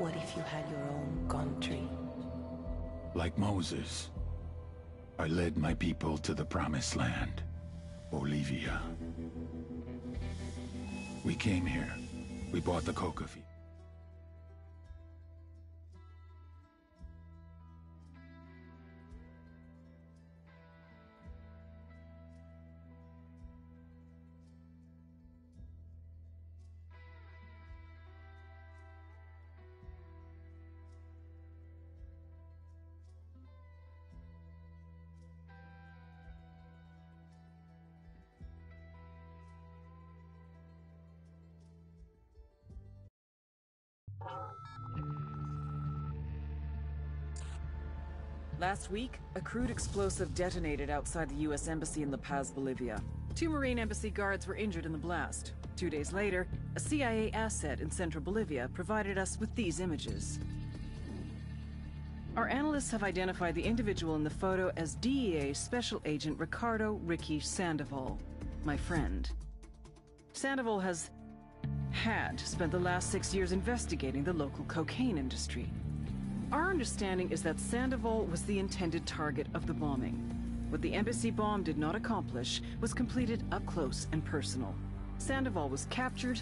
What if you had your own country? Like Moses, I led my people to the promised land, Bolivia. We came here. We bought the coca field. Last week, a crude explosive detonated outside the U.S. Embassy in La Paz, Bolivia. 2 Marine Embassy guards were injured in the blast. 2 days later, a CIA asset in central Bolivia provided us with these images. Our analysts have identified the individual in the photo as DEA Special Agent Ricardo Ricky Sandoval, my friend. Sandoval had spent the last 6 years investigating the local cocaine industry. Our understanding is that Sandoval was the intended target of the bombing. What the embassy bomb did not accomplish was completed up close and personal. Sandoval was captured,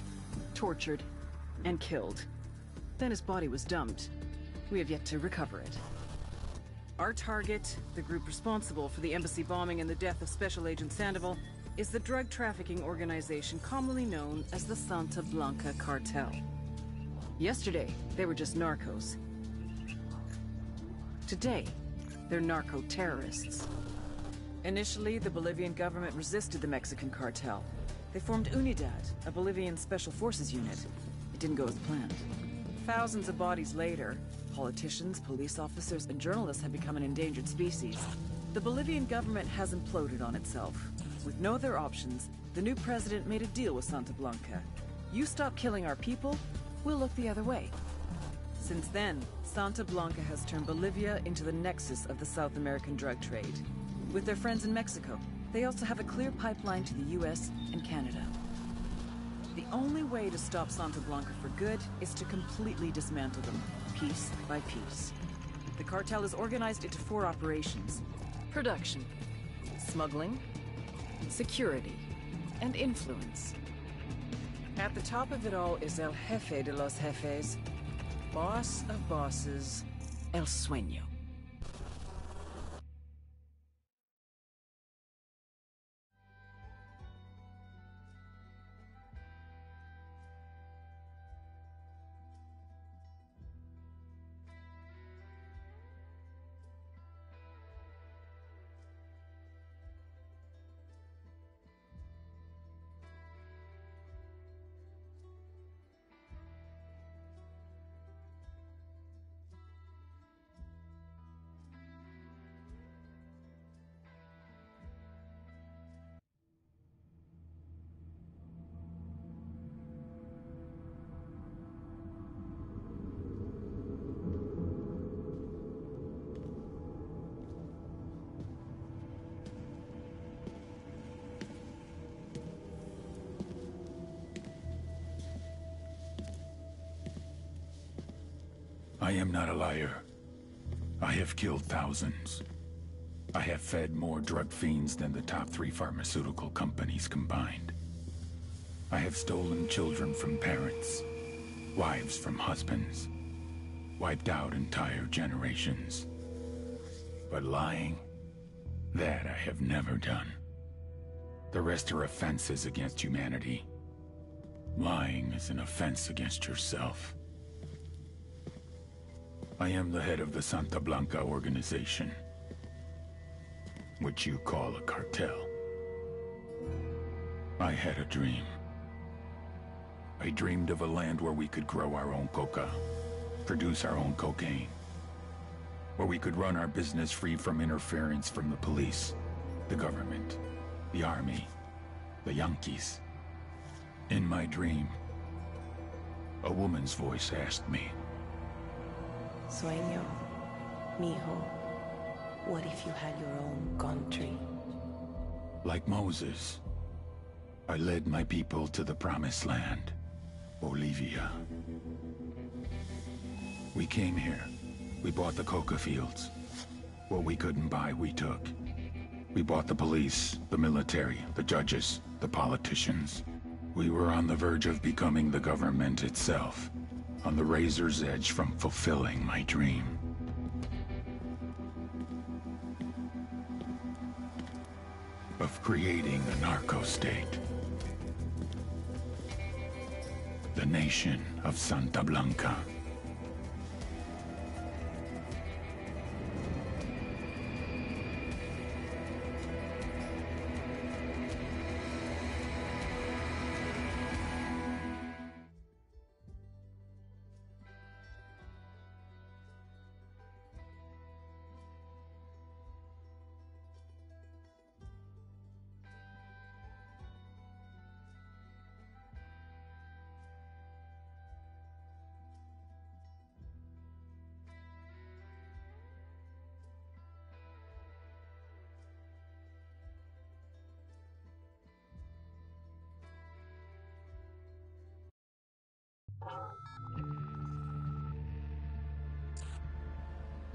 tortured, and killed. Then his body was dumped. We have yet to recover it. Our target, the group responsible for the embassy bombing and the death of Special Agent Sandoval, is the drug trafficking organization commonly known as the Santa Blanca Cartel. Yesterday, they were just narcos. Today, they're narco-terrorists. Initially, the Bolivian government resisted the Mexican cartel. They formed UNIDAD, a Bolivian special forces unit. It didn't go as planned. Thousands of bodies later, politicians, police officers, and journalists have become an endangered species. The Bolivian government has imploded on itself. With no other options, the new president made a deal with Santa Blanca. You stop killing our people, we'll look the other way. Since then, Santa Blanca has turned Bolivia into the nexus of the South American drug trade. With their friends in Mexico, they also have a clear pipeline to the US and Canada. The only way to stop Santa Blanca for good is to completely dismantle them, piece by piece. The cartel is organized into 4 operations: production, smuggling, security, and influence. At the top of it all is El Jefe de los Jefes, boss of bosses, El Sueño. I am not a liar. I have killed thousands. I have fed more drug fiends than the top 3 pharmaceutical companies combined. I have stolen children from parents, wives from husbands, wiped out entire generations. But lying, that I have never done. The rest are offenses against humanity. Lying is an offense against yourself. I am the head of the Santa Blanca organization, which you call a cartel. I had a dream. I dreamed of a land where we could grow our own coca, produce our own cocaine, where we could run our business free from interference from the police, the government, the army, the Yankees. In my dream, a woman's voice asked me, Sueño, mijo, what if you had your own country? Like Moses, I led my people to the promised land, Bolivia. We came here. We bought the coca fields. What we couldn't buy, we took. We bought the police, the military, the judges, the politicians. We were on the verge of becoming the government itself, on the razor's edge from fulfilling my dream. Of creating a narco-state. The nation of Santa Blanca.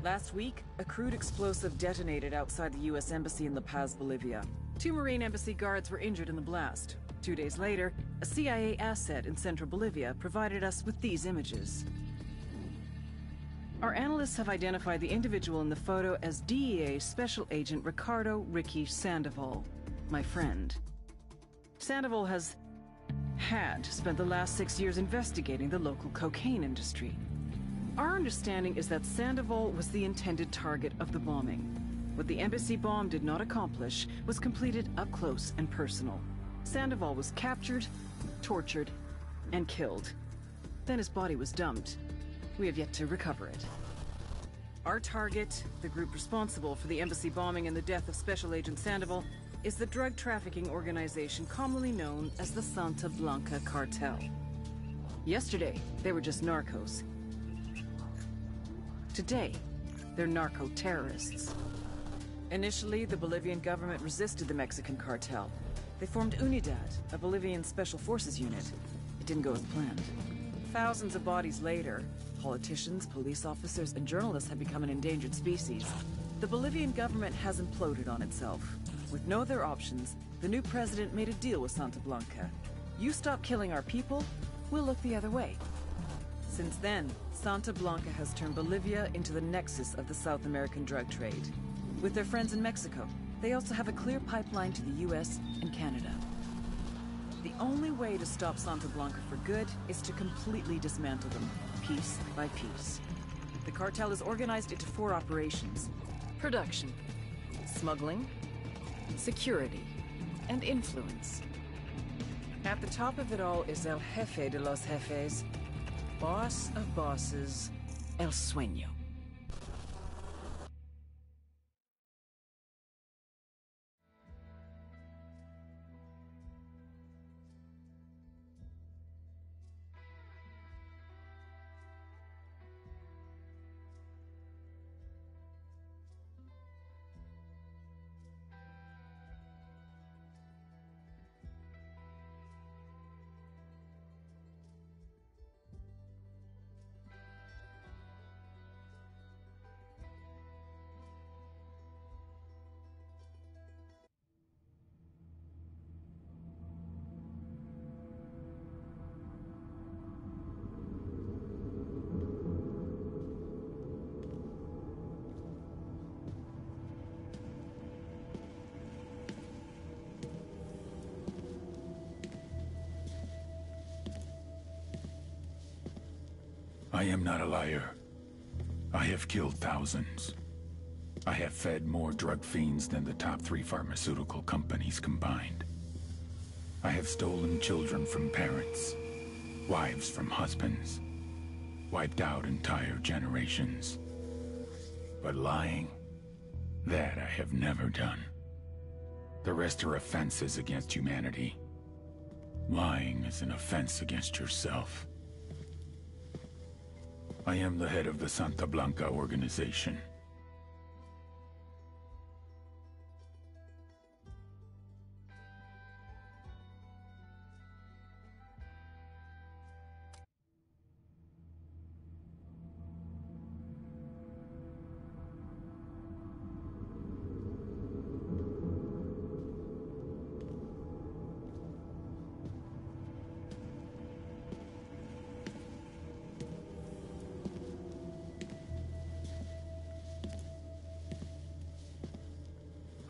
Last week, a crude explosive detonated outside the U.S. Embassy in La Paz, Bolivia. 2 Marine Embassy guards were injured in the blast. 2 days later, a CIA asset in central Bolivia provided us with these images. Our analysts have identified the individual in the photo as DEA Special Agent Ricardo "Ricky" Sandoval, my friend. Sandoval had spent the last 6 years investigating the local cocaine industry. Our understanding is that Sandoval was the intended target of the bombing. What the embassy bomb did not accomplish was completed up close and personal. Sandoval was captured, tortured, and killed. Then his body was dumped. We have yet to recover it. Our target, the group responsible for the embassy bombing and the death of Special Agent Sandoval, is the drug trafficking organization commonly known as the Santa Blanca Cartel. Yesterday, they were just narcos. Today, they're narco-terrorists. Initially, the Bolivian government resisted the Mexican cartel. They formed UNIDAD, a Bolivian special forces unit. It didn't go as planned. Thousands of bodies later, politicians, police officers, and journalists have become an endangered species. The Bolivian government has imploded on itself. With no other options, the new president made a deal with Santa Blanca. You stop killing our people, we'll look the other way. Since then, Santa Blanca has turned Bolivia into the nexus of the South American drug trade. With their friends in Mexico, they also have a clear pipeline to the US and Canada. The only way to stop Santa Blanca for good is to completely dismantle them, piece by piece. The cartel is organized into 4 operations: production, smuggling, security, and influence. At the top of it all is El Jefe de los Jefes, boss of bosses, El Sueño. I am not a liar. I have killed thousands. I have fed more drug fiends than the top 3 pharmaceutical companies combined. I have stolen children from parents, wives from husbands, wiped out entire generations. But lying, that I have never done. The rest are offenses against humanity. Lying is an offense against yourself. I am the head of the Santa Blanca organization.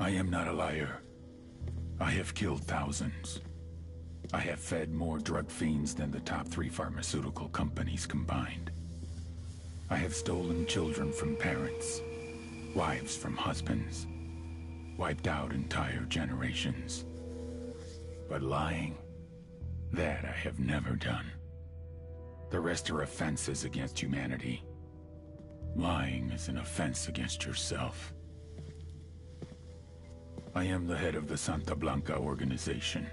I am not a liar. I have killed thousands. I have fed more drug fiends than the top 3 pharmaceutical companies combined. I have stolen children from parents, wives from husbands, wiped out entire generations. But lying, that I have never done. The rest are offenses against humanity. Lying is an offense against yourself. I am the head of the Santa Blanca organization,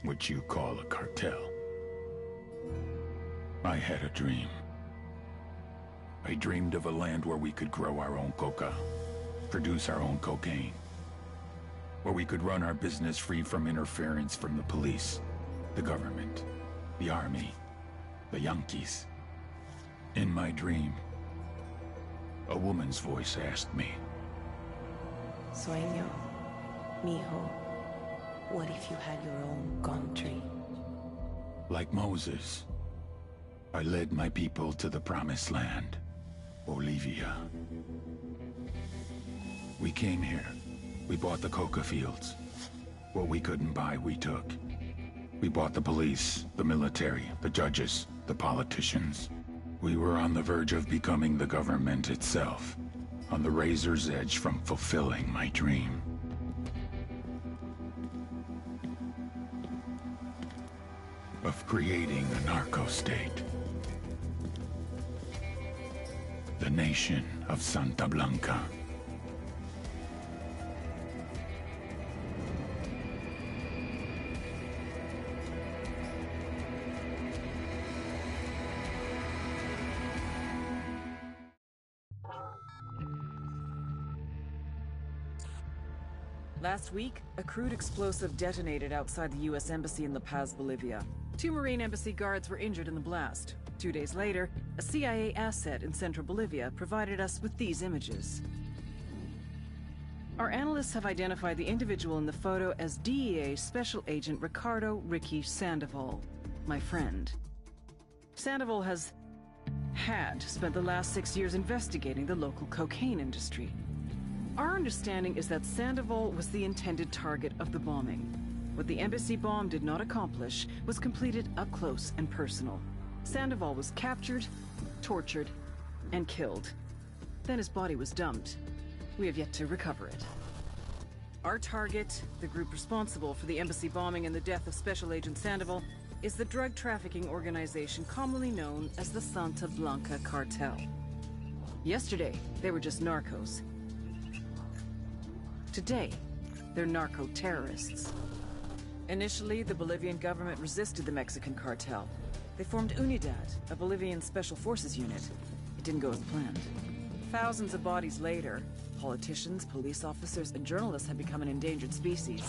which you call a cartel. I had a dream. I dreamed of a land where we could grow our own coca, produce our own cocaine, where we could run our business free from interference from the police, the government, the army, the Yankees. In my dream, a woman's voice asked me, Sueño, mijo, what if you had your own country? like Moses, I led my people to the promised land, Bolivia. We came here. We bought the coca fields. What we couldn't buy, we took. We bought the police, the military, the judges, the politicians. We were on the verge of becoming the government itself, on the razor's edge from fulfilling my dream. Of creating a narco-state. The nation of Santa Blanca. Last week, a crude explosive detonated outside the U.S. Embassy in La Paz, Bolivia. 2 Marine Embassy guards were injured in the blast. 2 days later, a CIA asset in central Bolivia provided us with these images. Our analysts have identified the individual in the photo as DEA Special Agent Ricardo Ricky Sandoval, my friend. Sandoval had spent the last 6 years investigating the local cocaine industry. Our understanding is that Sandoval was the intended target of the bombing. What the embassy bomb did not accomplish was completed up close and personal. Sandoval was captured, tortured, and killed. Then his body was dumped. We have yet to recover it. Our target, the group responsible for the embassy bombing and the death of Special Agent Sandoval, is the drug trafficking organization commonly known as the Santa Blanca Cartel. Yesterday, they were just narcos. Today, they're narco-terrorists. Initially, the Bolivian government resisted the Mexican cartel. They formed UNIDAD, a Bolivian special forces unit. It didn't go as planned. Thousands of bodies later, politicians, police officers, and journalists have become an endangered species.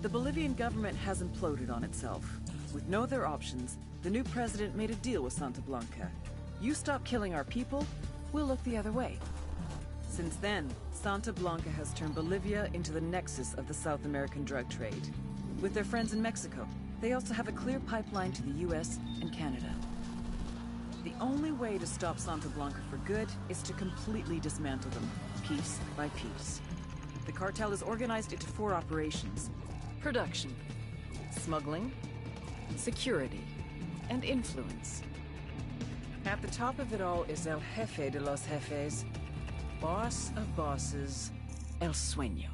The Bolivian government has imploded on itself. With no other options, the new president made a deal with Santa Blanca. You stop killing our people, we'll look the other way. Since then, Santa Blanca has turned Bolivia into the nexus of the South American drug trade. With their friends in Mexico, they also have a clear pipeline to the US and Canada. The only way to stop Santa Blanca for good is to completely dismantle them, piece by piece. The cartel is organized into 4 operations: production, smuggling, security, and influence. At the top of it all is El Jefe de los Jefes, boss of bosses, El Sueño.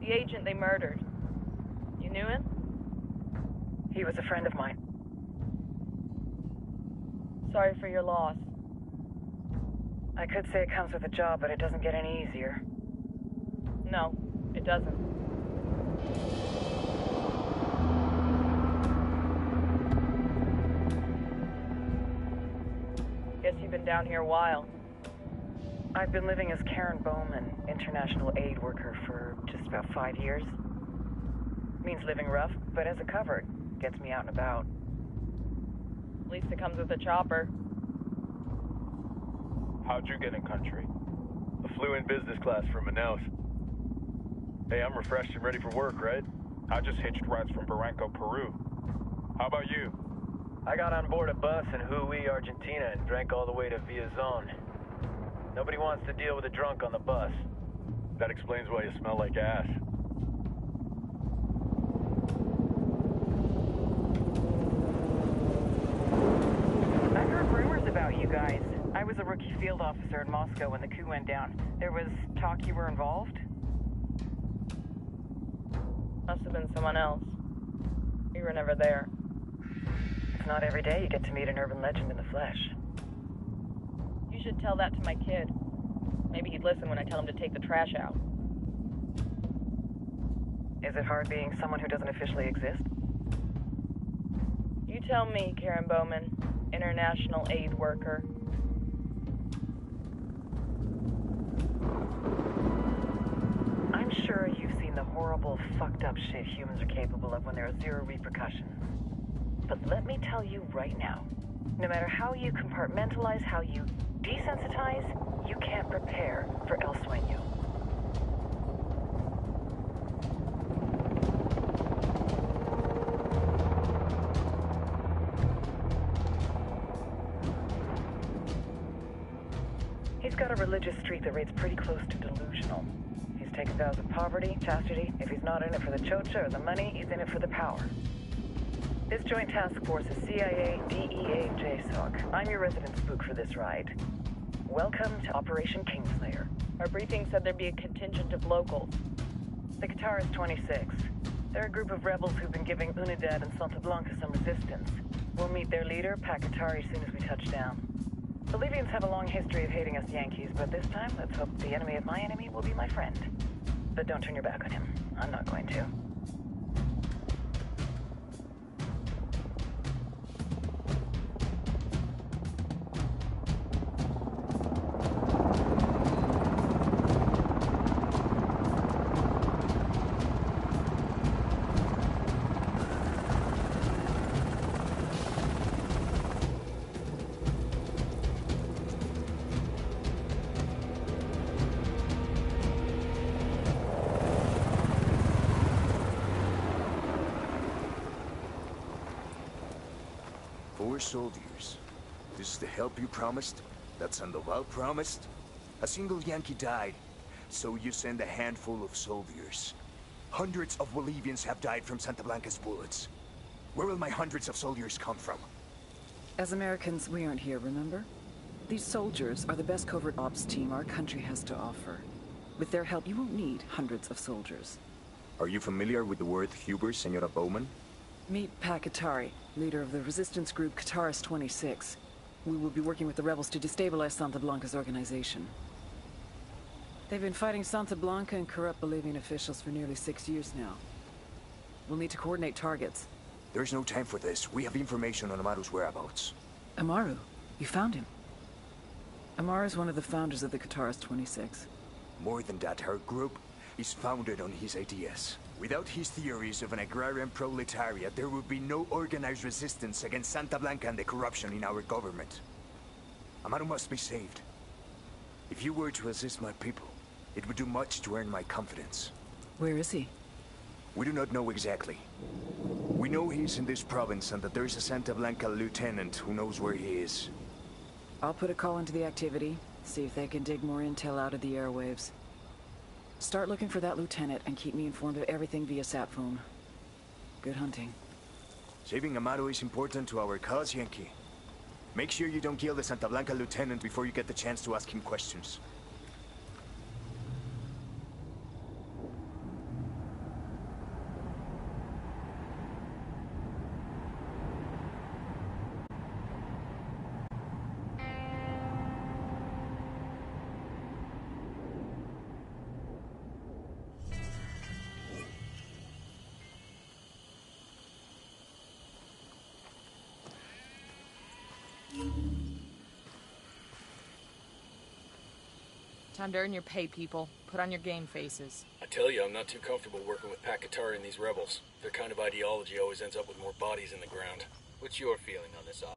The agent they murdered. You knew him? He was a friend of mine. Sorry for your loss. I could say it comes with a job, but it doesn't get any easier. No, it doesn't. Guess you've been down here a while. I've been living as Karen Bowman, international aid worker, for just about 5 years. Means living rough, but as a cover, gets me out and about. At least it comes with a chopper. How'd you get in country? I flew in business class from Manaus. Hey, I'm refreshed and ready for work, right? I just hitched rides from Barranco, Peru. How about you? I got on board a bus in Jujuy, Argentina, and drank all the way to Villazon. Nobody wants to deal with a drunk on the bus. That explains why you smell like ass. I've heard rumors about you guys. I was a rookie field officer in Moscow when the coup went down. There was talk you were involved? Must have been someone else. We were never there. It's not every day you get to meet an urban legend in the flesh. You should tell that to my kid. Maybe he'd listen when I tell him to take the trash out. Is it hard being someone who doesn't officially exist? You tell me, Karen Bowman, international aid worker. I'm sure you've seen the horrible, fucked up shit humans are capable of when there are zero repercussions. But let me tell you right now, no matter how you compartmentalize, how you desensitize, you can't prepare for El Sueño. He's got a religious streak that rates pretty close to delusional. He's taken vows of poverty, chastity. If he's not in it for the chocha or the money, he's in it for the power. This joint task force is CIA, DEA, JSOC. I'm your resident spook for this ride. Welcome to Operation Kingslayer. Our briefing said there'd be a contingent of locals. The Qatar is 26. They're a group of rebels who've been giving Unidad and Santa Blanca some resistance. We'll meet their leader, Pakatari, as soon as we touch down. Bolivians have a long history of hating us Yankees, but this time, let's hope the enemy of my enemy will be my friend. But don't turn your back on him. I'm not going to. Soldiers. This is the help you promised? That Sandoval promised? A single Yankee died, so you send a handful of soldiers. Hundreds of Bolivians have died from Santa Blanca's bullets. Where will my hundreds of soldiers come from? As Americans, we aren't here, remember? These soldiers are the best covert ops team our country has to offer. With their help, you won't need hundreds of soldiers. Are you familiar with the word Huber, Senora Bowman? Meet Pakatari, leader of the resistance group Qatar's 26. We will be working with the rebels to destabilize Santa Blanca's organization. They've been fighting Santa Blanca and corrupt Bolivian officials for nearly 6 years now. We'll need to coordinate targets. There's no time for this. We have information on Amaru's whereabouts. Amaru? You found him? Amaru is one of the founders of the Qatar's 26. More than that, her group is founded on his ideas. Without his theories of an agrarian proletariat, there would be no organized resistance against Santa Blanca and the corruption in our government. Amaru must be saved. If you were to assist my people, it would do much to earn my confidence. Where is he? We do not know exactly. We know he's in this province and that there is a Santa Blanca lieutenant who knows where he is. I'll put a call into the activity, see if they can dig more intel out of the airwaves. Start looking for that lieutenant and keep me informed of everything via sat phone. Good hunting. Saving Amaru is important to our cause, Yankee. Make sure you don't kill the Santa Blanca lieutenant before you get the chance to ask him questions. Time to earn your pay, people. Put on your game faces. I tell you, I'm not too comfortable working with Pakatari and these rebels. Their kind of ideology always ends up with more bodies in the ground. What's your feeling on this op?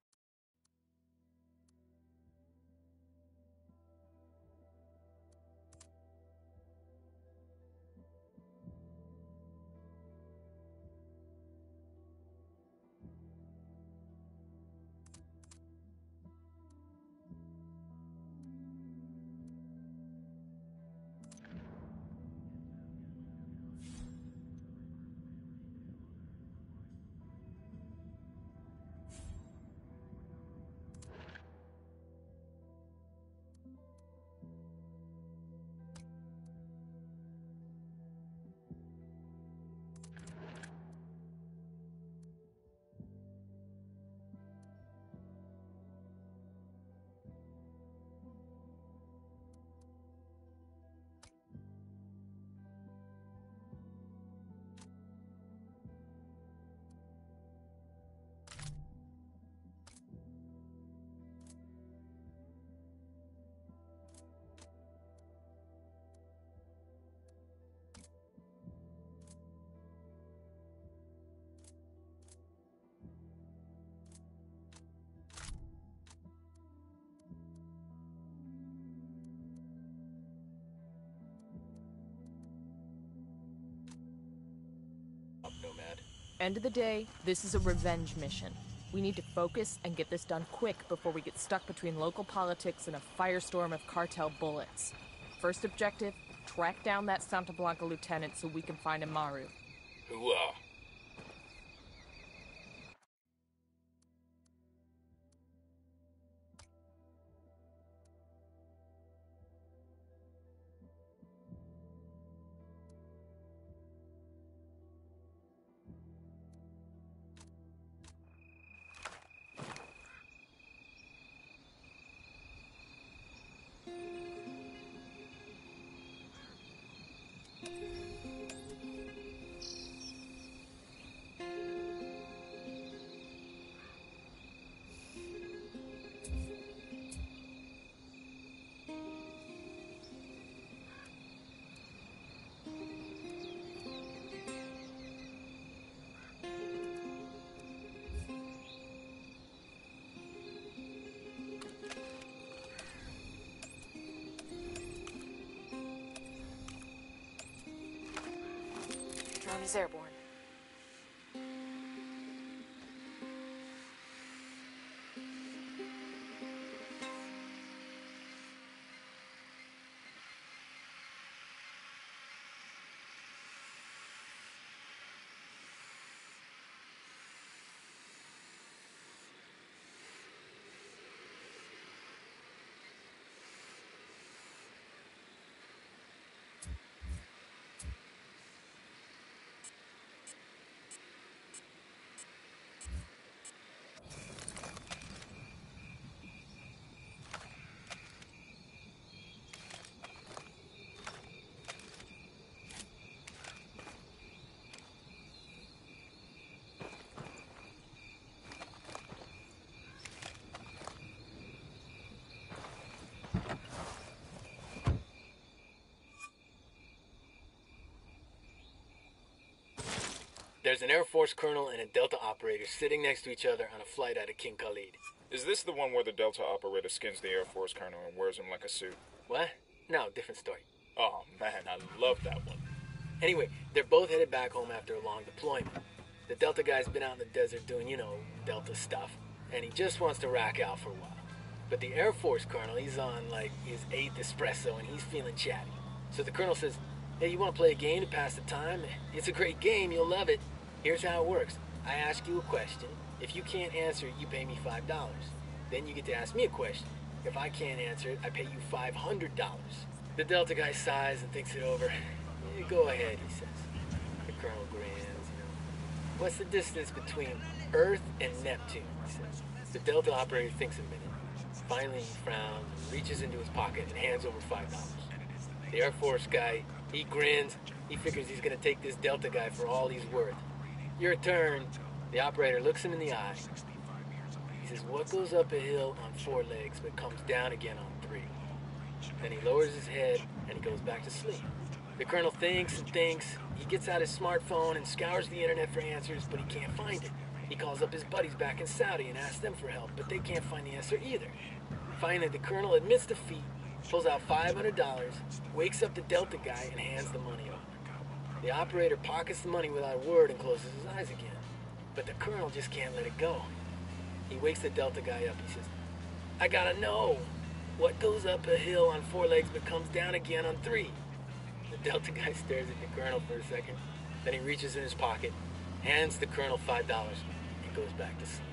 Nomad. End of the day, this is a revenge mission. We need to focus and get this done quick before we get stuck between local politics and a firestorm of cartel bullets. First objective, track down that Santa Blanca lieutenant so we can find Amaru. Hooah. Drone is airborne. There's an Air Force colonel and a Delta operator sitting next to each other on a flight out of King Khalid. Is this the one where the Delta operator skins the Air Force colonel and wears him like a suit? What? No, different story. Oh man, I love that one. Anyway, they're both headed back home after a long deployment. The Delta guy's been out in the desert doing, Delta stuff, and he just wants to rack out for a while. But the Air Force colonel, he's on, his 8th espresso, and he's feeling chatty. So the colonel says, hey, you want to play a game to pass the time? It's a great game, you'll love it. Here's how it works. I ask you a question. If you can't answer it, you pay me $5. Then you get to ask me a question. If I can't answer it, I pay you $500. The Delta guy sighs and thinks it over. Go ahead, he says. The colonel grins, What's the distance between Earth and Neptune, he says. The Delta operator thinks a minute. Finally, he frowns, reaches into his pocket, and hands over $5. The Air Force guy, he grins. He figures he's going to take this Delta guy for all he's worth. Your turn. The operator looks him in the eye. He says, what goes up a hill on 4 legs but comes down again on 3? Then he lowers his head and he goes back to sleep. The colonel thinks and thinks. He gets out his smartphone and scours the internet for answers, but he can't find it. He calls up his buddies back in Saudi and asks them for help, but they can't find the answer either. Finally, the colonel admits defeat, pulls out $500, wakes up the Delta guy, and hands the money over. The operator pockets the money without a word and closes his eyes again. But the colonel just can't let it go. He wakes the Delta guy up. He says, "I gotta know. What goes up a hill on 4 legs but comes down again on 3? The Delta guy stares at the colonel for a second. Then he reaches in his pocket, hands the colonel $5, and goes back to sleep.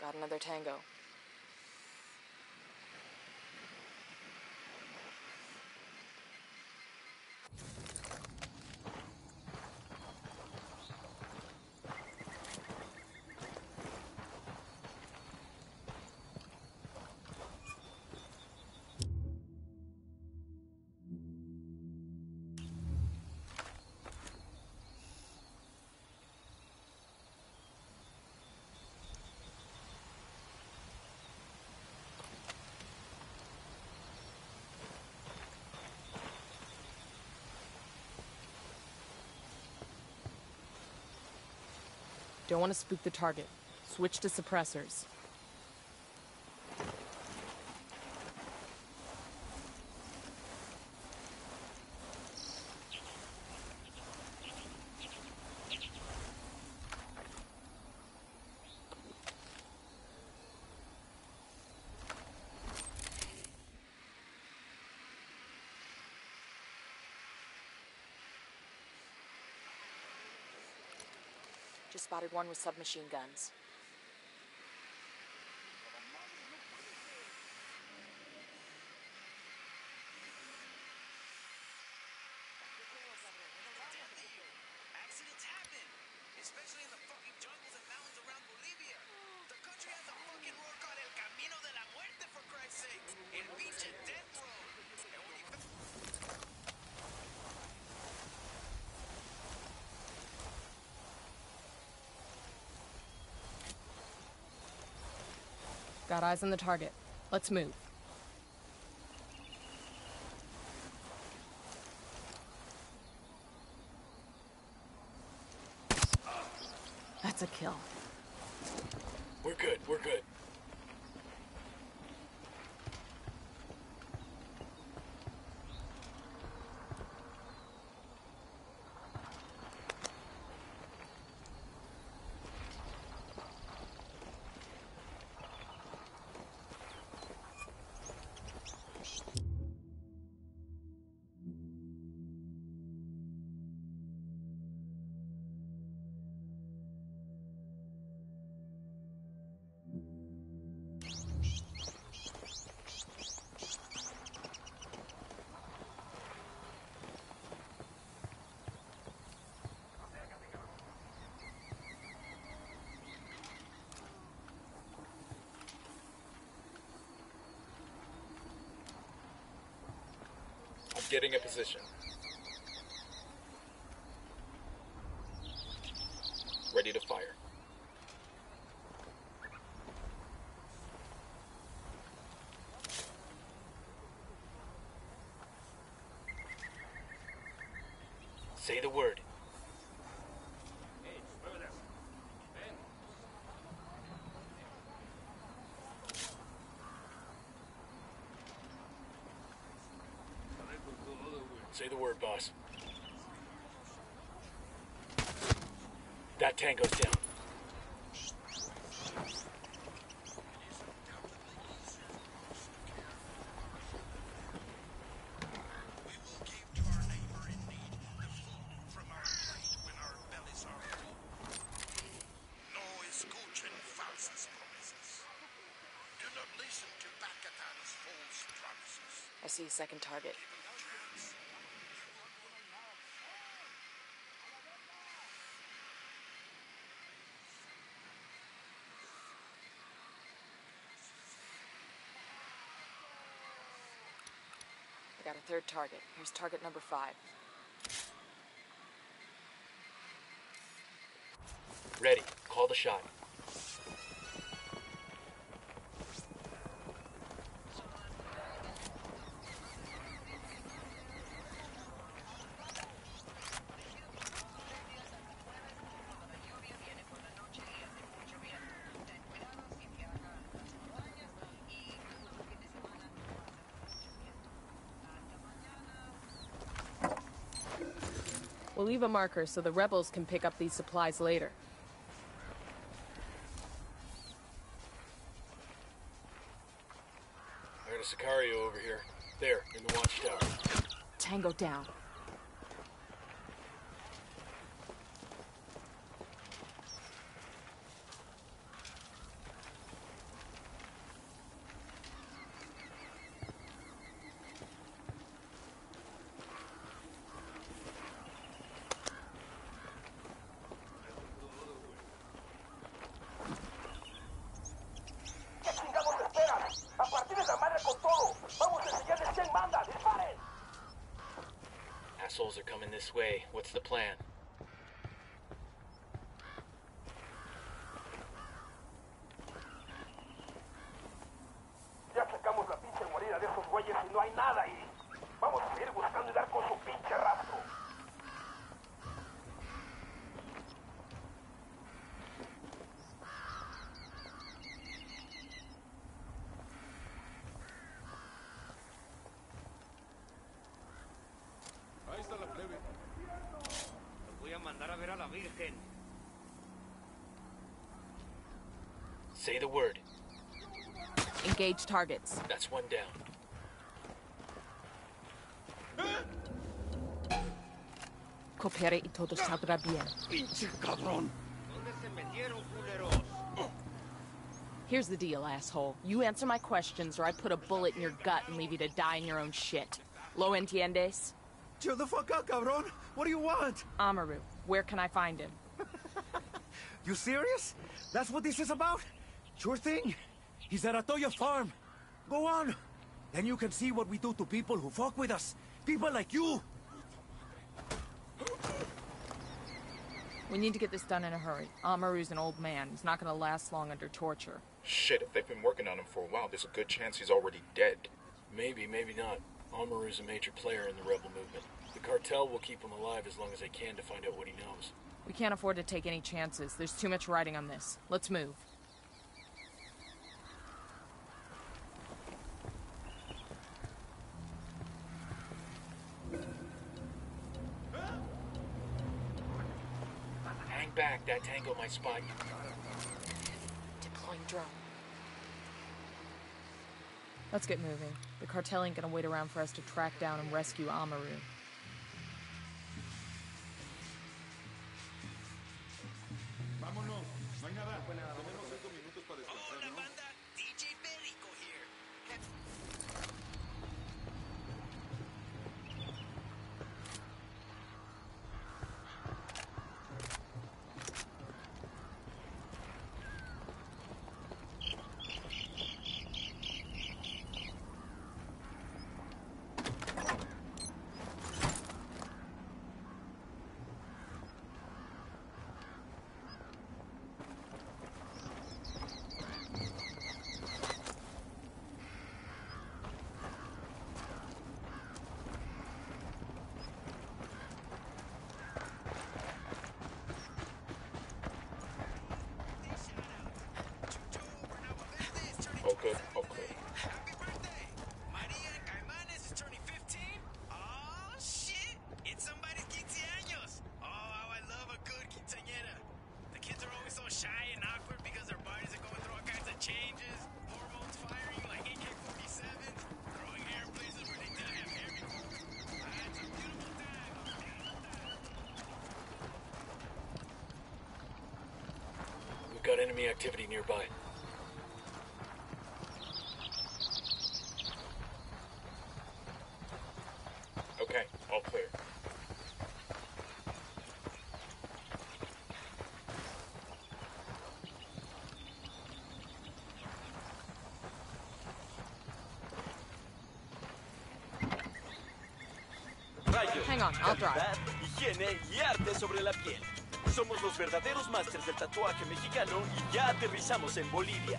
Got another tango. Don't want to spook the target. Switch to suppressors. Just spotted one with submachine guns. Accidents happen, especially in the fucking jungles and mountains around Bolivia. The country has a fucking road called El Camino de la Muerte, for Christ's sake. El pinche death road. And when you... Got eyes on the target. Let's move. That's a kill. We're good, we're good. Getting a position. Ready to fire. Say the word. Say the word, boss. That tango's down. I see a second target. I got a third target. Here's target number 5. Ready. Call the shot. We'll leave a marker so the rebels can pick up these supplies later. I got a Sicario over here. There, in the watchtower. Tango down. Assholes are coming this way. What's the plan? Ya sacamos la pinche guarida de esos güeyes y no hay nada ahí. Vamos a seguir buscando y dar con su pinche rastro. Ahí está la plebe. Los voy a mandar a ver a la Virgen. Say the word. Engage targets. That's one down. Coopere y todo saldrá bien. Pinche cabrón. ¿Dónde se metieron, culeros? Here's the deal, asshole. You answer my questions or I put a bullet in your gut and leave you to die in your own shit. Lo entiendes? Chill the fuck out, cabrón. What do you want? Amaru, where can I find him? You serious? That's what this is about? Sure thing. He's at Atoya Farm. Go on. Then you can see what we do to people who fuck with us. People like you. We need to get this done in a hurry. Amaru's an old man. He's not gonna last long under torture. Shit, if they've been working on him for a while, there's a good chance he's already dead. Maybe, maybe not. Amaru's a major player in the rebel movement. The cartel will keep him alive as long as they can to find out what he knows. We can't afford to take any chances. There's too much riding on this. Let's move. Hang back, that tango might spot you. Deploying drone. Let's get moving. The cartel ain't gonna wait around for us to track down and rescue Amaru. Vámonos, no hay nada. Tenemos 5 minutos para descansar, Hola, ¿no? banda. DJ Perico here. got enemy activity nearby. Okay, all clear. Hang on, I'll drive. Higiene y arte sobre la piel. Somos los verdaderos másters del tatuaje mexicano y ya aterrizamos en Bolivia.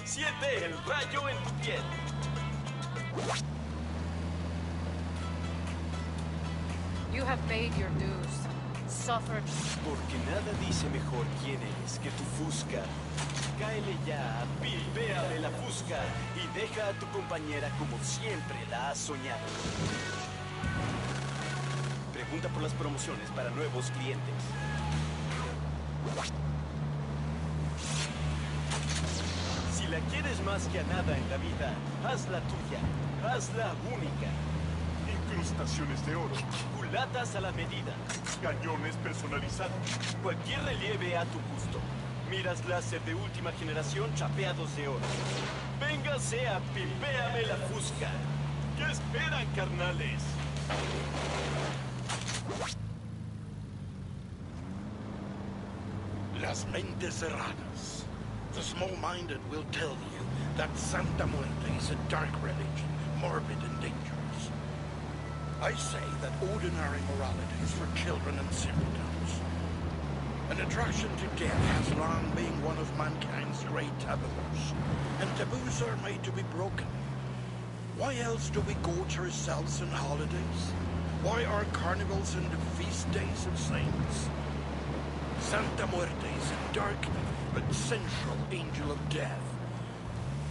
Siente el rayo en tu piel. You have paid your dues. Suffered. Porque nada dice mejor quién eres que tu fusca. Cáele ya, pilpéame la fusca y deja a tu compañera como siempre la has soñado. Pregunta por las promociones para nuevos clientes. Si la quieres más que a nada en la vida, hazla tuya, hazla única. Incrustaciones de oro. Culatas a la medida. Cañones personalizados. Cualquier relieve a tu gusto. Miras láser de última generación chapeados de oro. Véngase a Pipéame la Fusca. ¿Qué esperan, carnales? Las mentes cerradas. The small-minded will tell you that Santa Muerte is a dark religion, morbid and dangerous. I say that ordinary morality is for children and simpletons. An attraction to death has long been one of mankind's great taboos, and taboos are made to be broken. Why else do we gorge ourselves on holidays? Why are carnivals and the feast days of saints? Santa Muerte is a dark but central angel of death.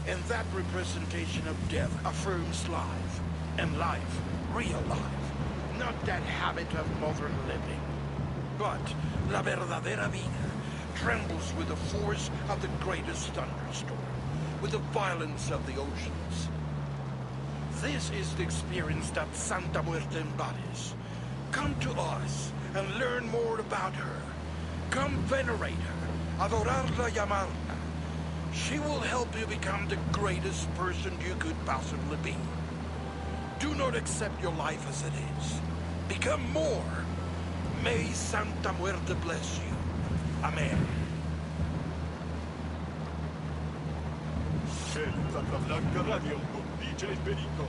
And that representation of death affirms life. And life, real life. Not that habit of modern living. But la verdadera vida trembles with the force of the greatest thunderstorm, with the violence of the oceans. This is the experience that Santa Muerte embodies. Come to us and learn more about her. Come venerate her, adorarla y amarla. She will help you become the greatest person you could possibly be. Do not accept your life as it is. Become more. May Santa Muerte bless you. Amen. El Santa Blanca Radio con DJ Perico.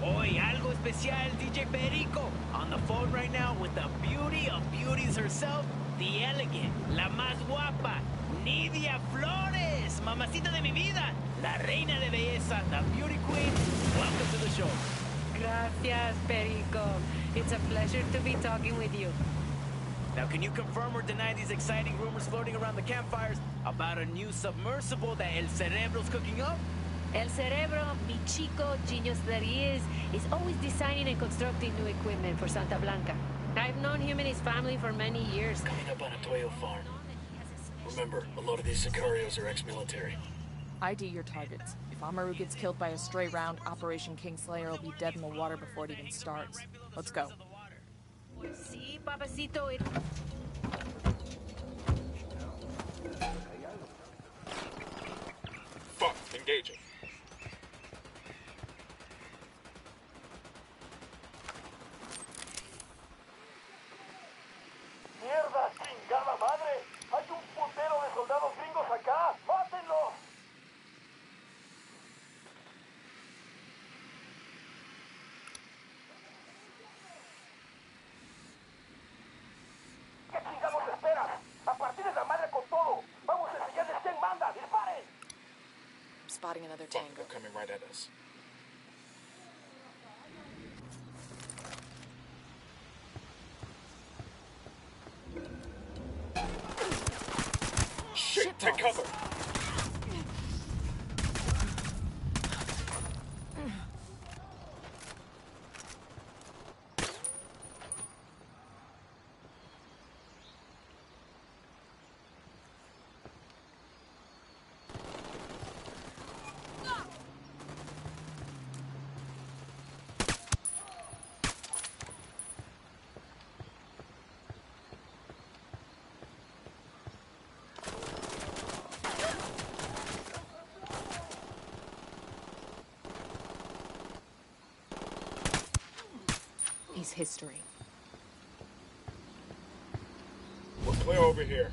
Hoy, algo especial, DJ Perico. On the phone right now with the beauty of beauties herself, the elegant, la más guapa, Nidia Flores, mamacita de mi vida, la reina de belleza, the beauty queen. Welcome to the show. Gracias, Perico. It's a pleasure to be talking with you. Now, can you confirm or deny these exciting rumors floating around the campfires about a new submersible that El Cerebro's cooking up? El Cerebro, mi chico genius that he is always designing and constructing new equipment for Santa Blanca. I've known him and his family for many years. Coming up on a Toyo farm. Remember, a lot of these Sicarios are ex-military. ID your targets. If Amaru gets killed by a stray round, Operation Kingslayer will be dead in the water before it even starts. Let's go. Sí, papacito. Fuck, engaging. ¡Mierda, chingada madre! ¡Hay un putero de soldados gringos acá! ¡Mátenlos! ¿Qué chingados esperas? ¡A partir de la madre con todo! ¡Vamos a enseñarles quién manda! ¡Disparen! Spotting another Fuck, tango. they're coming right at us. Shit, take cover! is history. We're clear over here.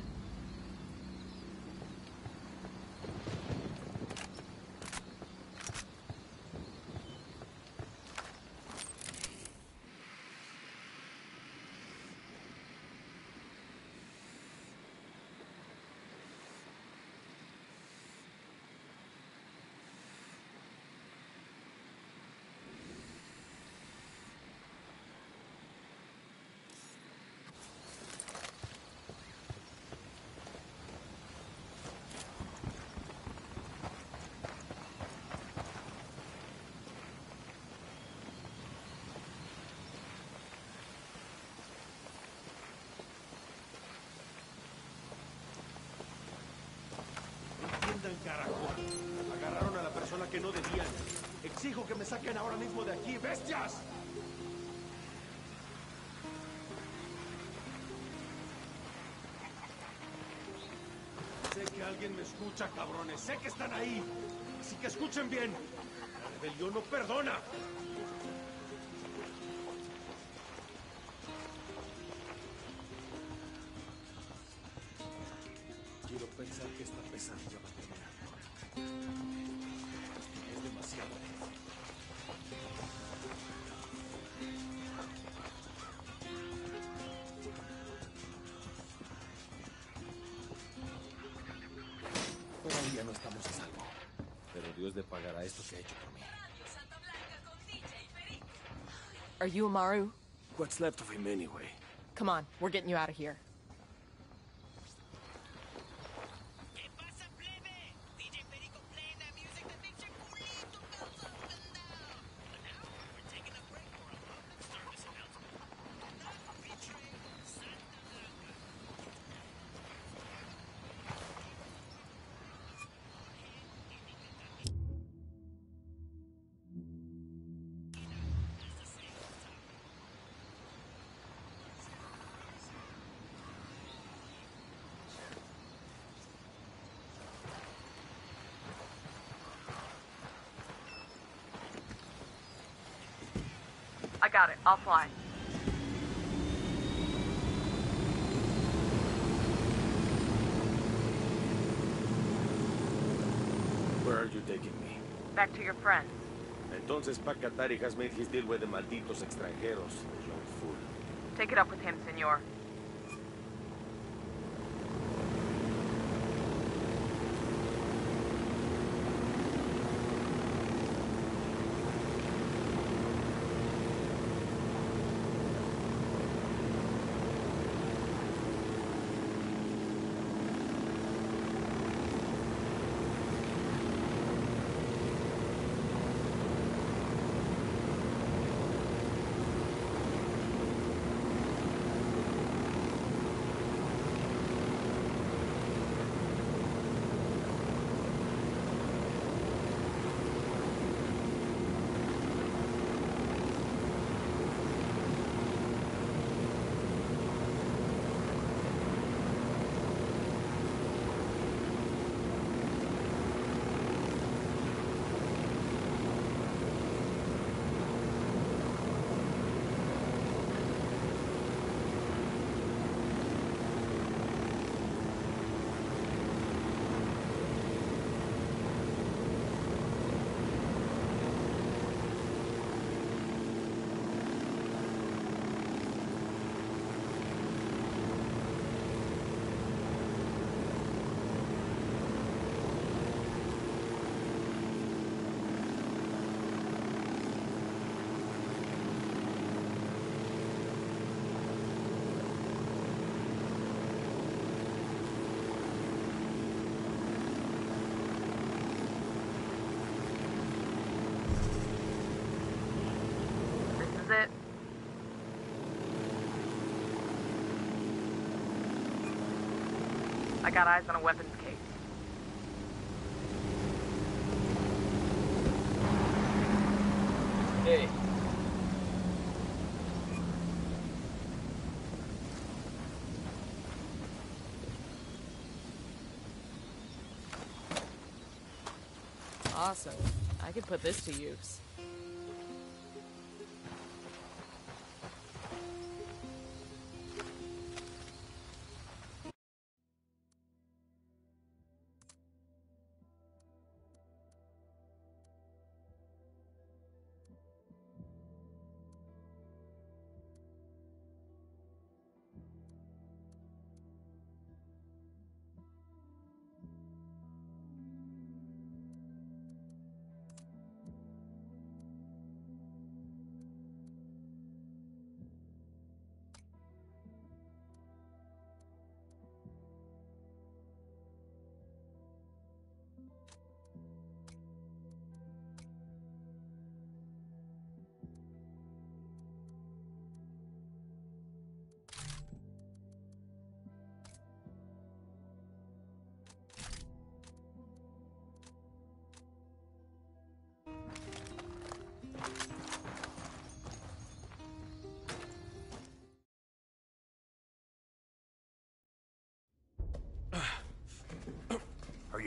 Caracol. Agarraron a la persona que no debían. Exijo que me saquen ahora mismo de aquí, bestias. Sé que alguien me escucha, cabrones. Sé que están ahí. Así que escuchen bien. La rebelión no perdona. Quiero pensar que esta pesadilla va a terminar ahora. Es demasiado. Todavía no estamos a salvo. Pero Dios le pagará esto que ha hecho por mí. Are you Amaru? What's left of him anyway? Come on, we're getting you out of here. I got it. I'll fly. Where are you taking me? Back to your friends. Entonces Pacatari has made his deal with the malditos extranjeros, the young fool. Take it up with him, senor. It. I got eyes on a weapons case. Hey. Awesome. I could put this to use.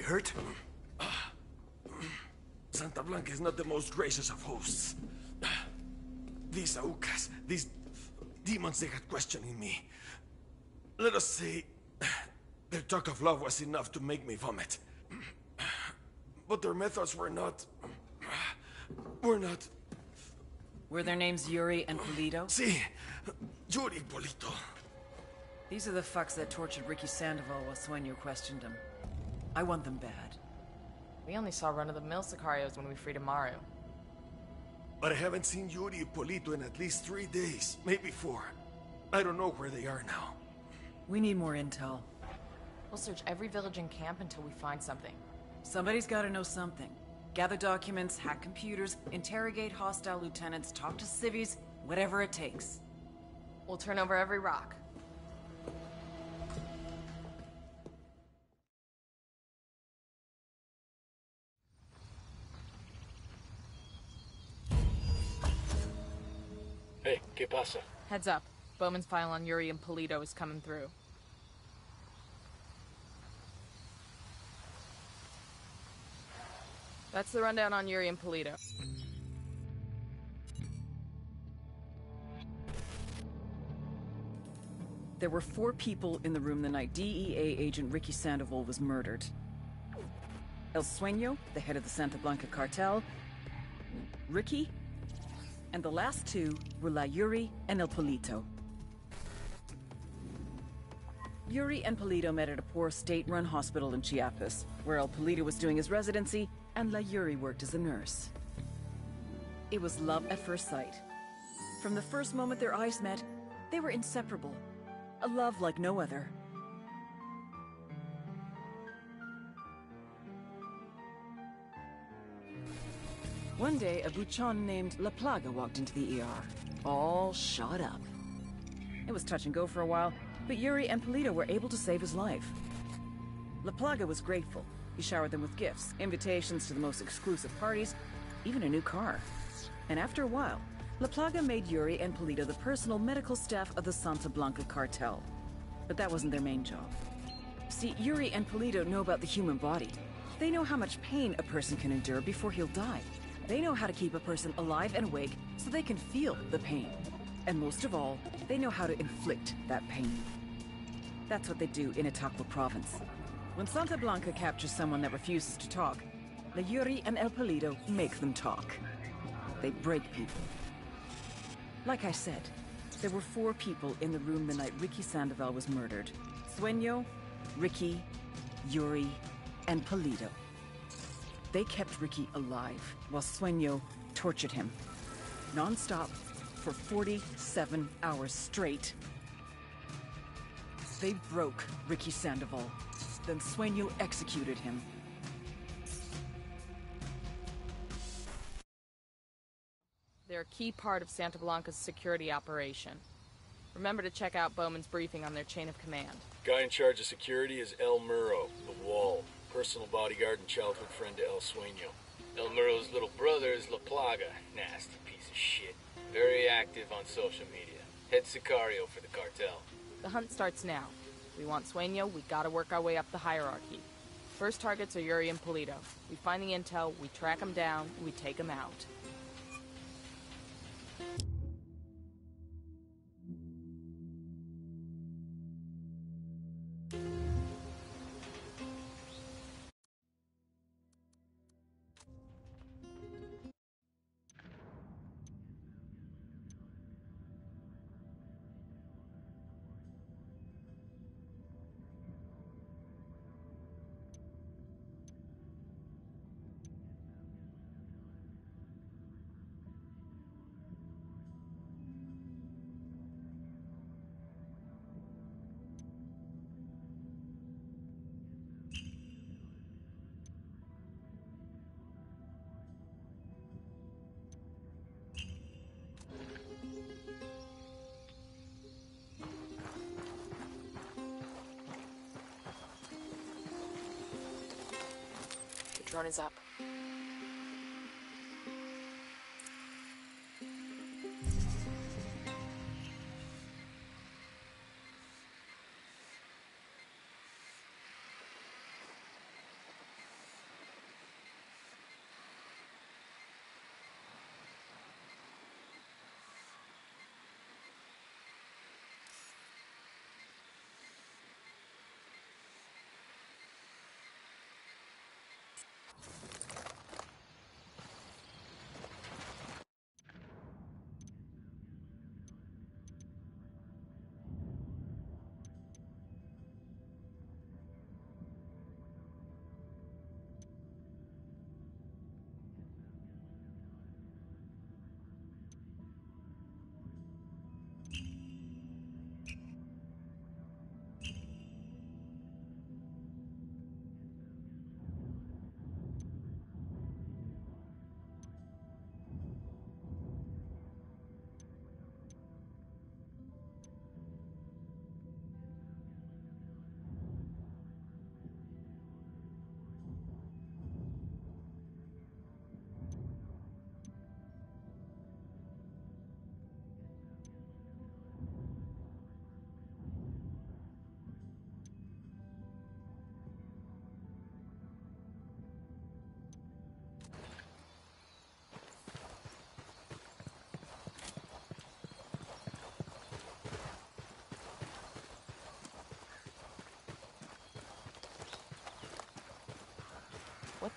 hurt? Santa Blanca is not the most gracious of hosts. These Aucas, these demons they had questioning me. Let us say, their talk of love was enough to make me vomit. But their methods were not... Were their names Yuri and Polito? Si, Yuri Polito. These are the fucks that tortured Ricky Sandoval while Sueño questioned him. I want them bad. We only saw run-of-the-mill Sicarios when we freed Amaru. But I haven't seen Yuri and Polito in at least 3 days, maybe 4. I don't know where they are now. We need more intel. We'll search every village and camp until we find something. Somebody's gotta know something. Gather documents, hack computers, interrogate hostile lieutenants, talk to civvies, whatever it takes. We'll turn over every rock. Hey, ¿qué pasa? Heads up. Bowman's file on Yuri and Polito is coming through. That's the rundown on Yuri and Polito. There were 4 people in the room the night DEA agent Ricky Sandoval was murdered. El Sueño, the head of the Santa Blanca cartel, Ricky, and the last 2 were La Yuri and El Polito. Yuri and Polito met at a poor state-run hospital in Chiapas, where El Polito was doing his residency and La Yuri worked as a nurse. It was love at first sight. From the first moment their eyes met, they were inseparable. A love like no other. One day, a buchon named La Plaga walked into the ER, all shot up. It was touch and go for a while, but Yuri and Polito were able to save his life. La Plaga was grateful. He showered them with gifts, invitations to the most exclusive parties, even a new car. And after a while, La Plaga made Yuri and Polito the personal medical staff of the Santa Blanca cartel. But that wasn't their main job. See, Yuri and Polito know about the human body. They know how much pain a person can endure before he'll die. They know how to keep a person alive and awake so they can feel the pain. And most of all, they know how to inflict that pain. That's what they do in Itaclo province. When Santa Blanca captures someone that refuses to talk, La Yuri and El Polito make them talk. They break people. Like I said, there were 4 people in the room the night Ricky Sandoval was murdered. Sueño, Ricky, Yuri, and Polito. They kept Ricky alive while Sueño tortured him. Non-stop for 47 hours straight. They broke Ricky Sandoval. Then Sueño executed him. They're a key part of Santa Blanca's security operation. Remember to check out Bowman's briefing on their chain of command. Guy in charge of security is El Muro, the Wall, personal bodyguard and childhood friend to El Sueño. El Muro's little brother is La Plaga, nasty piece of shit. Very active on social media. Head Sicario for the cartel. The hunt starts now. We want Sueño, we gotta work our way up the hierarchy. First targets are Yuri and Polito. We find the intel, we track them down, we take them out. The drone is up.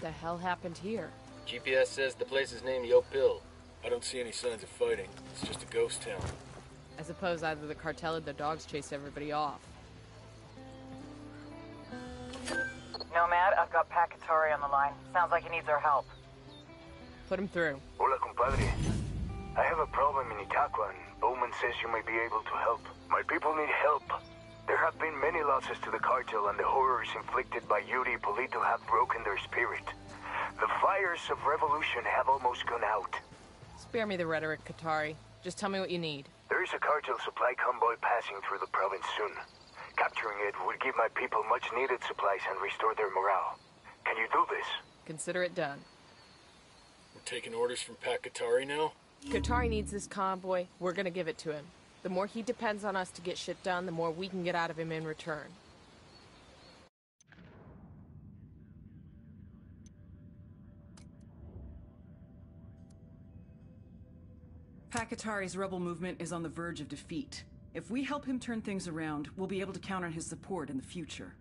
The hell happened here? GPS says the place is named Yopil. I don't see any signs of fighting. It's just a ghost town. I suppose either the cartel or the dogs chased everybody off. Nomad, I've got Pakatari on the line. Sounds like he needs our help. Put him through. Hola, compadre. I have a problem in Itaqua, and Bowman says you may be able to help. My people need help. There have been many losses to the cartel, and the horrors inflicted by Yuri Polito have broken their spirit. The fires of revolution have almost gone out. Spare me the rhetoric, Qatari. Just tell me what you need. There is a cartel supply convoy passing through the province soon. Capturing it would give my people much-needed supplies and restore their morale. Can you do this? Consider it done. We're taking orders from Pakatari now? Qatari needs this convoy. We're gonna give it to him. The more he depends on us to get shit done, the more we can get out of him in return. Pakatari's rebel movement is on the verge of defeat. If we help him turn things around, we'll be able to count on his support in the future.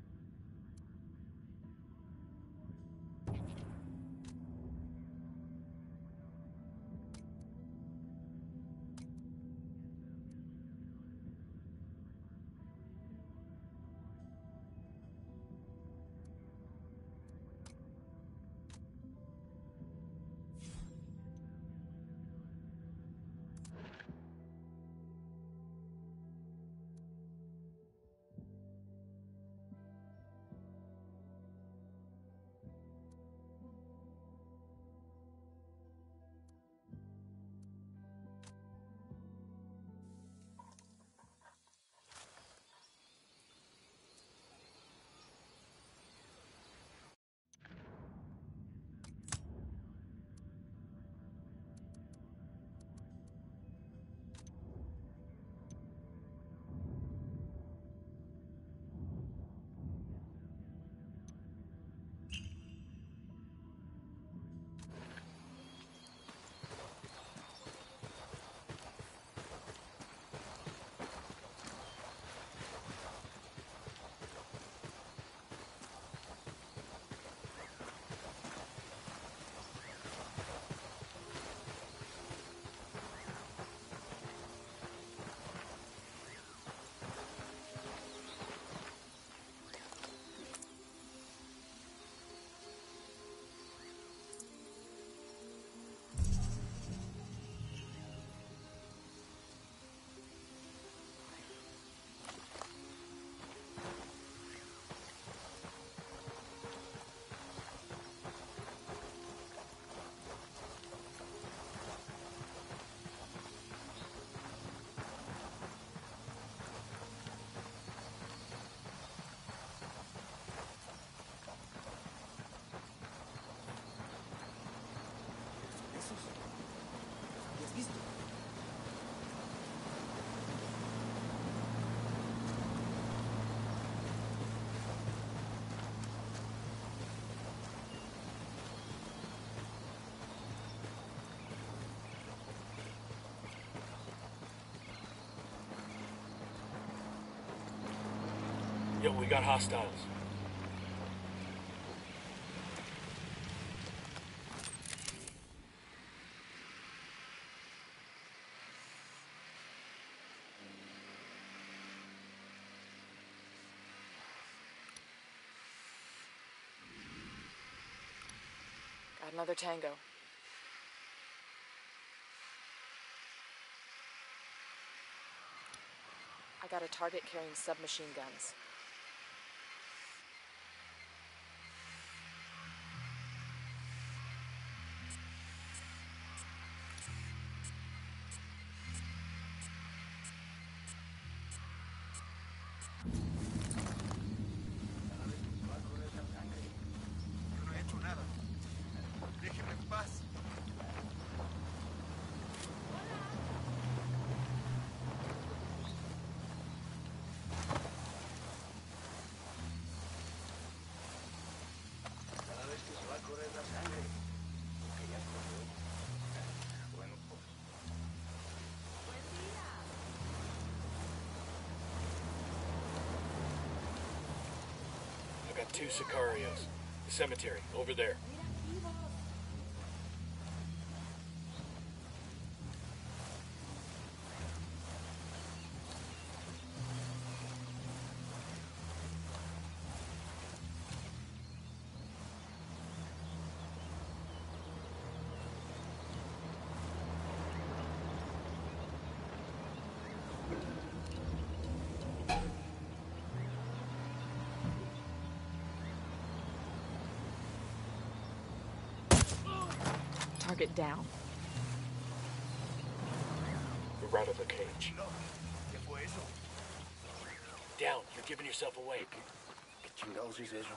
Yo, we got hostiles. Got another tango. I got a target carrying submachine guns. I got 2 Sicarios. The cemetery, over there. Target down. We're out of the cage. Down. You're giving yourself away. ¿Qué chingados es eso?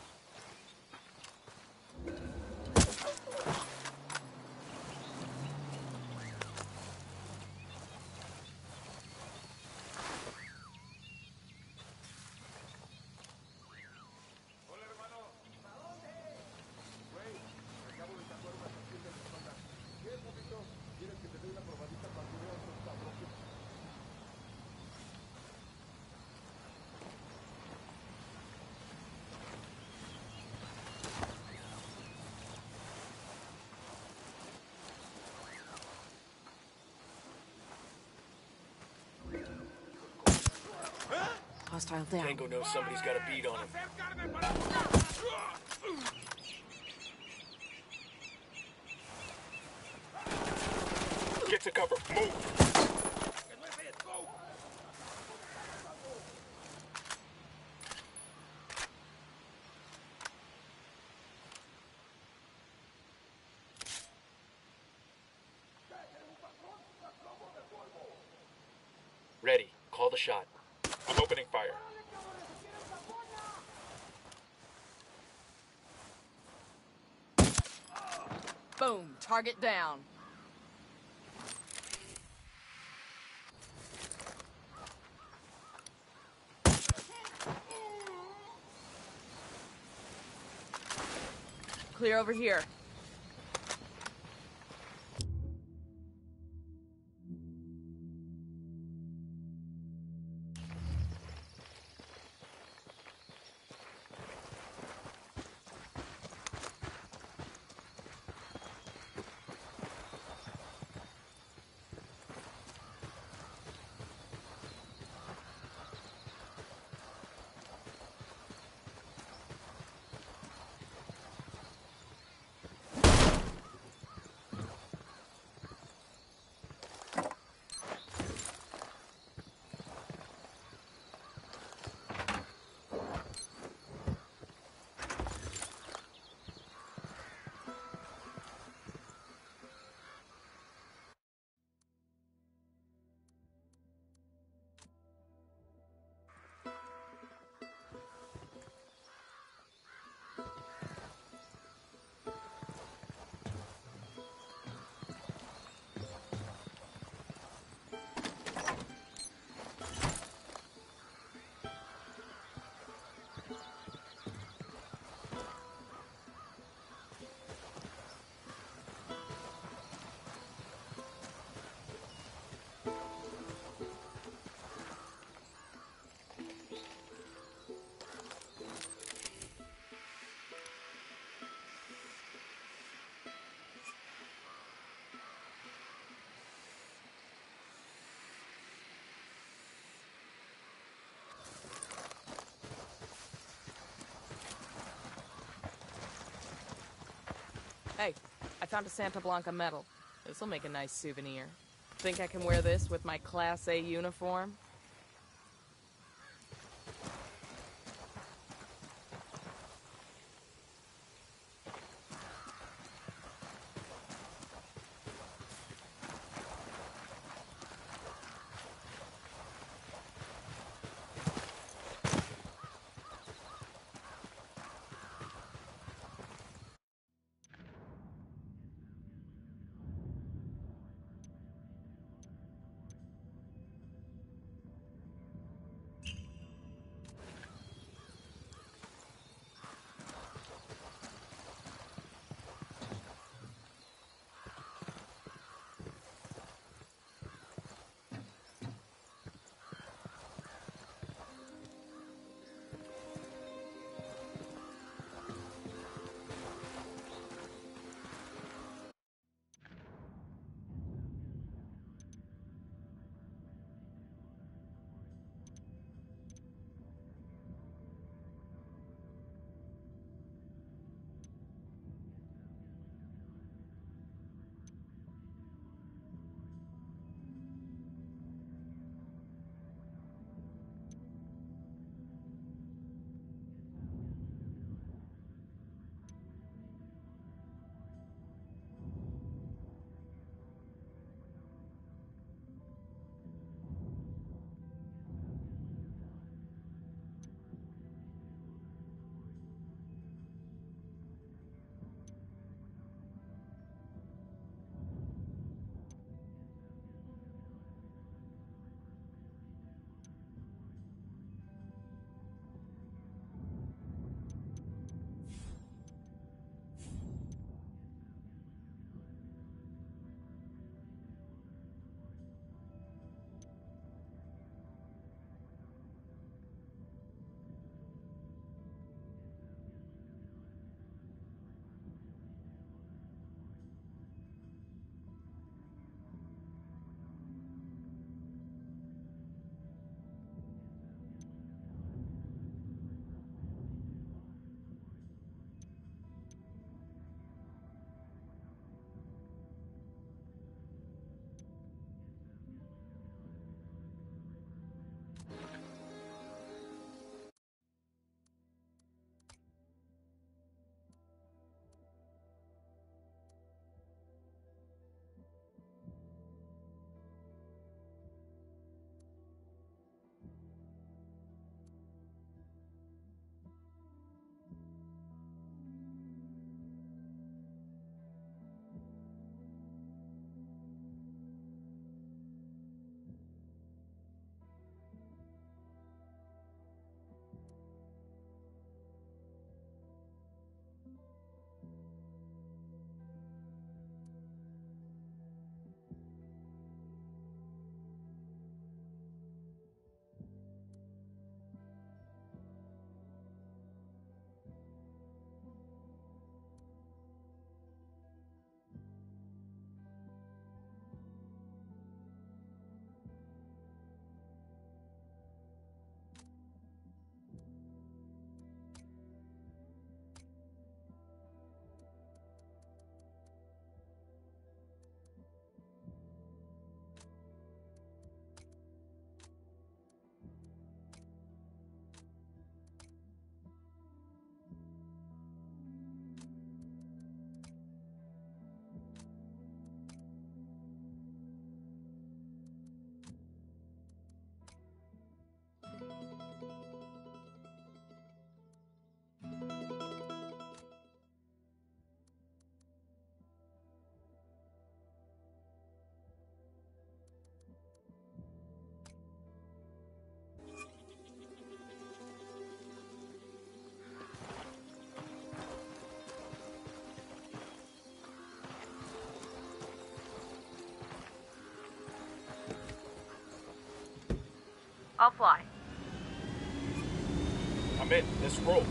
Hostile down. Tango knows somebody's got a beat on him. Get to cover. Move! Ready. Call the shot. I'm opening fire. Boom. Target down. Clear over here. Hey, I found a Santa Blanca medal. This'll make a nice souvenir. Think I can wear this with my Class A uniform? I'll fly. I'm in. Let's roll.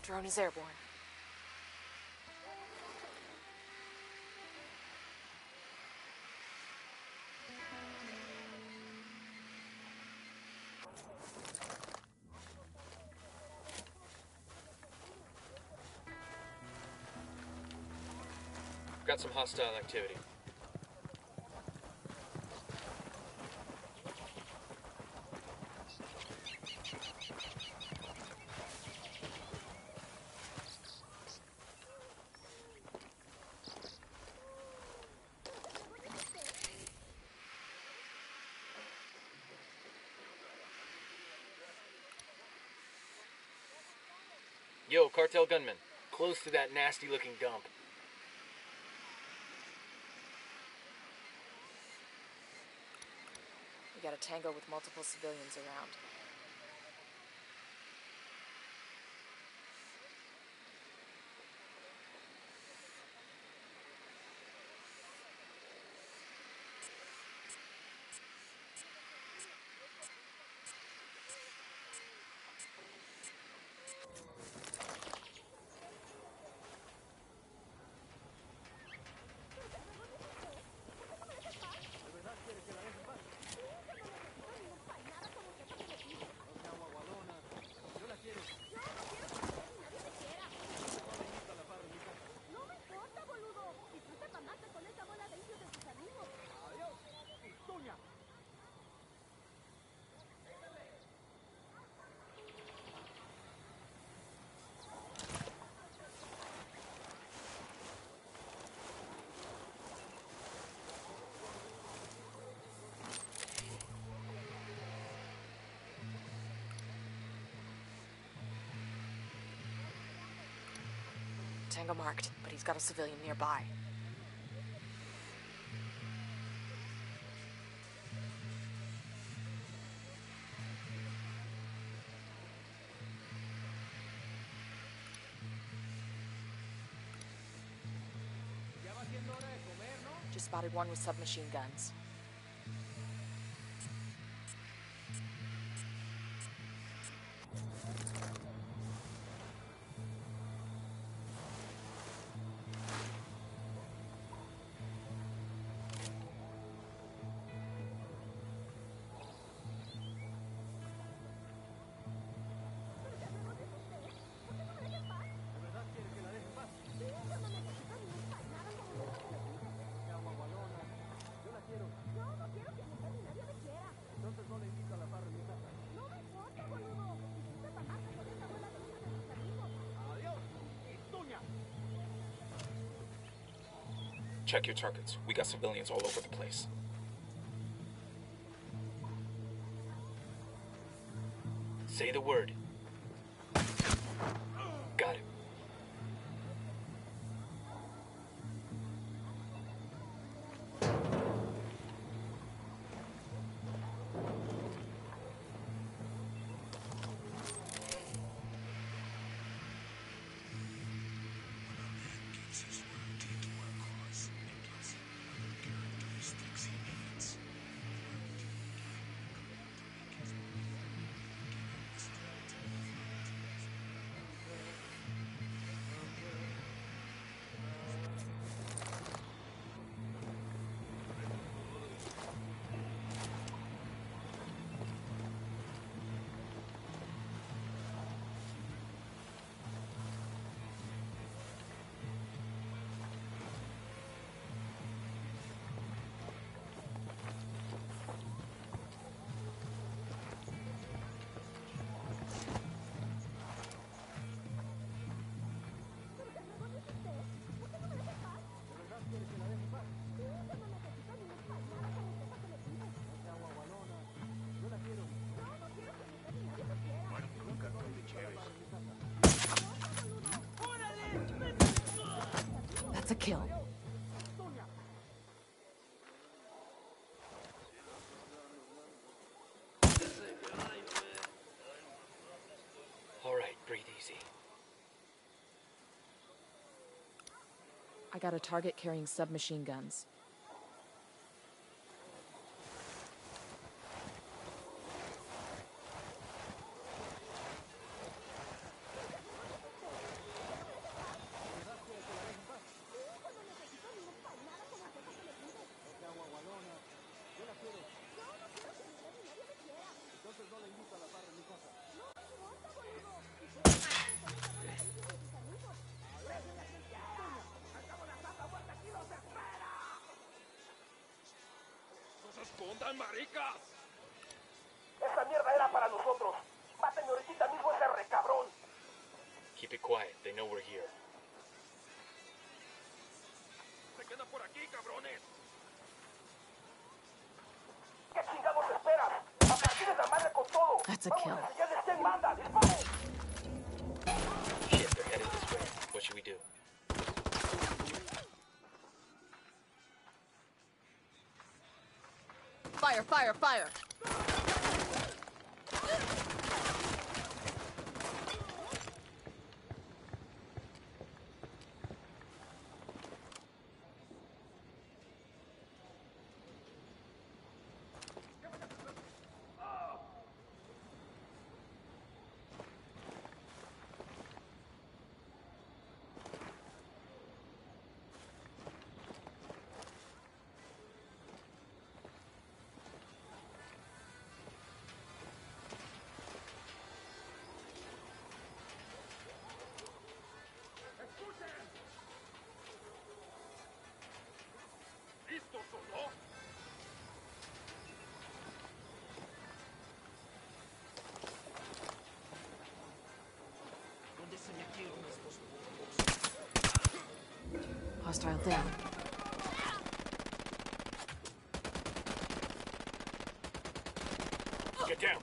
Drone is airborne. Got some hostile activity. Yo, cartel gunman. Close to that nasty-looking dump. We got a tango with multiple civilians around. Tango marked, but he's got a civilian nearby. spotted one with submachine guns. Check your targets. We got civilians all over the place. Say the word. Got it. That's a kill. All right, breathe easy. I got a target carrying submachine guns. ¡Escondan, maricas! Esa mierda era para nosotros. Mátenme ahorita mismo ese recabrón. Keep it quiet. They know we're here. ¡Se quedan por aquí, cabrones! ¿Qué chingados esperas? ¡A partir de la madre con todo! That's a kill. ¡Vamos a enseñarles quién manda! ¡Disparen! Shit, they're headed this way. What should we do? Fire, fire, fire! Hostile down. Get down.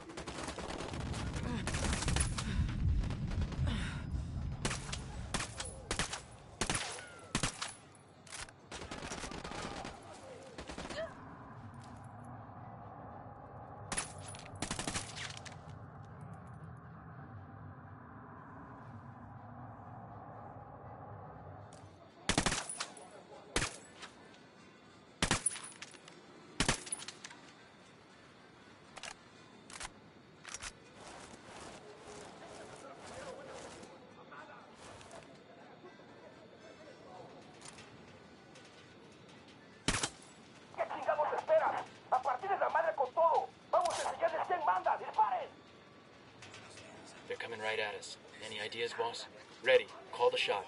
right at us. Any ideas, boss? Ready. Call the shot.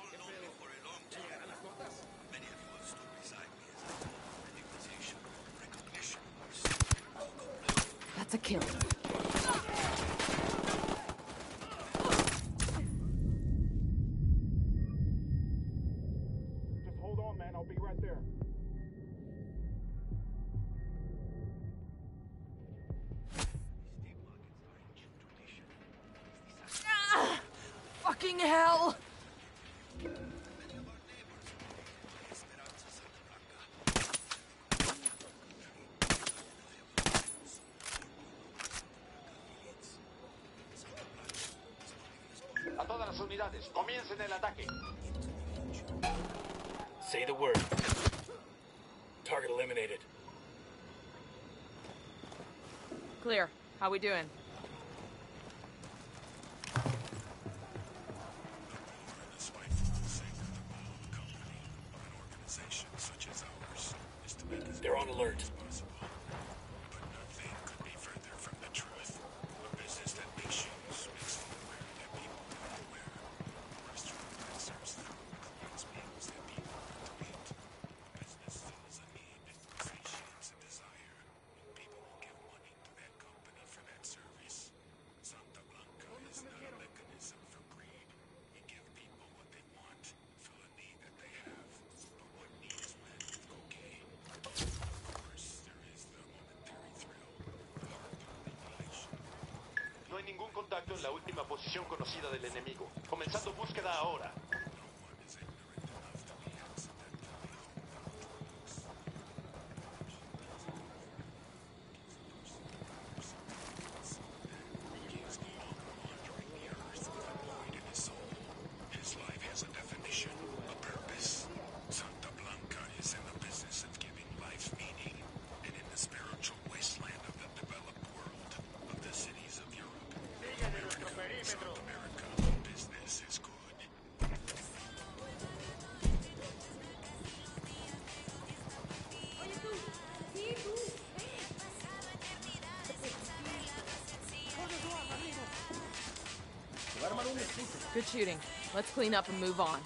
That's a kill. Just hold on, man. I'll be right there. Ah! Fucking hell! A todas las unidades, comiencen el ataque. Say the word. Target eliminated. Clear. How we doing? They're on alert. No hay ningún contacto en la última posición conocida del enemigo. Comenzando búsqueda ahora. His life has a definition, a purpose. Santa Blanca is in the business of giving life meaning, and in the spiritual wasteland of the developed world, of the cities of Europe, America, South America, business is good. Good shooting. Let's clean up and move on.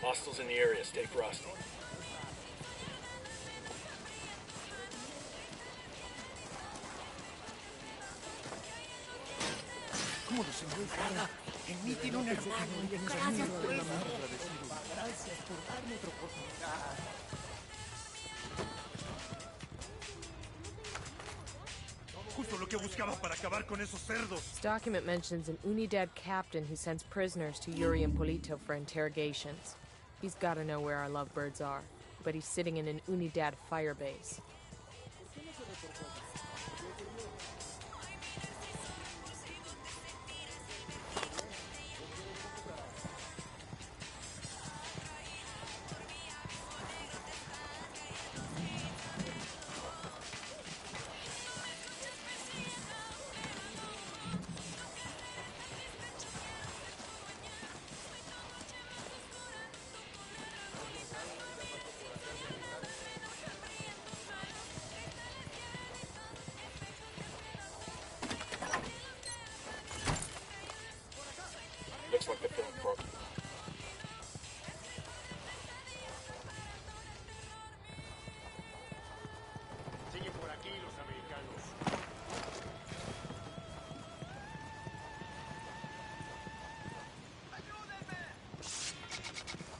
Hostiles in the area. Stay frosty. ¿Cómo los encuentra? En mí tiene un hermano. Gracias por eso. Gracias por darme otra oportunidad. Justo lo que buscaba para acabar con esos cerdos. This document mentions an Unidad captain who sends prisoners to Yuri and Polito for interrogations. He's gotta know where our lovebirds are, but he's sitting in an Unidad firebase. Looks like they're feeling broken. Siguen por aquí los americanos. ¡Ayúdenme!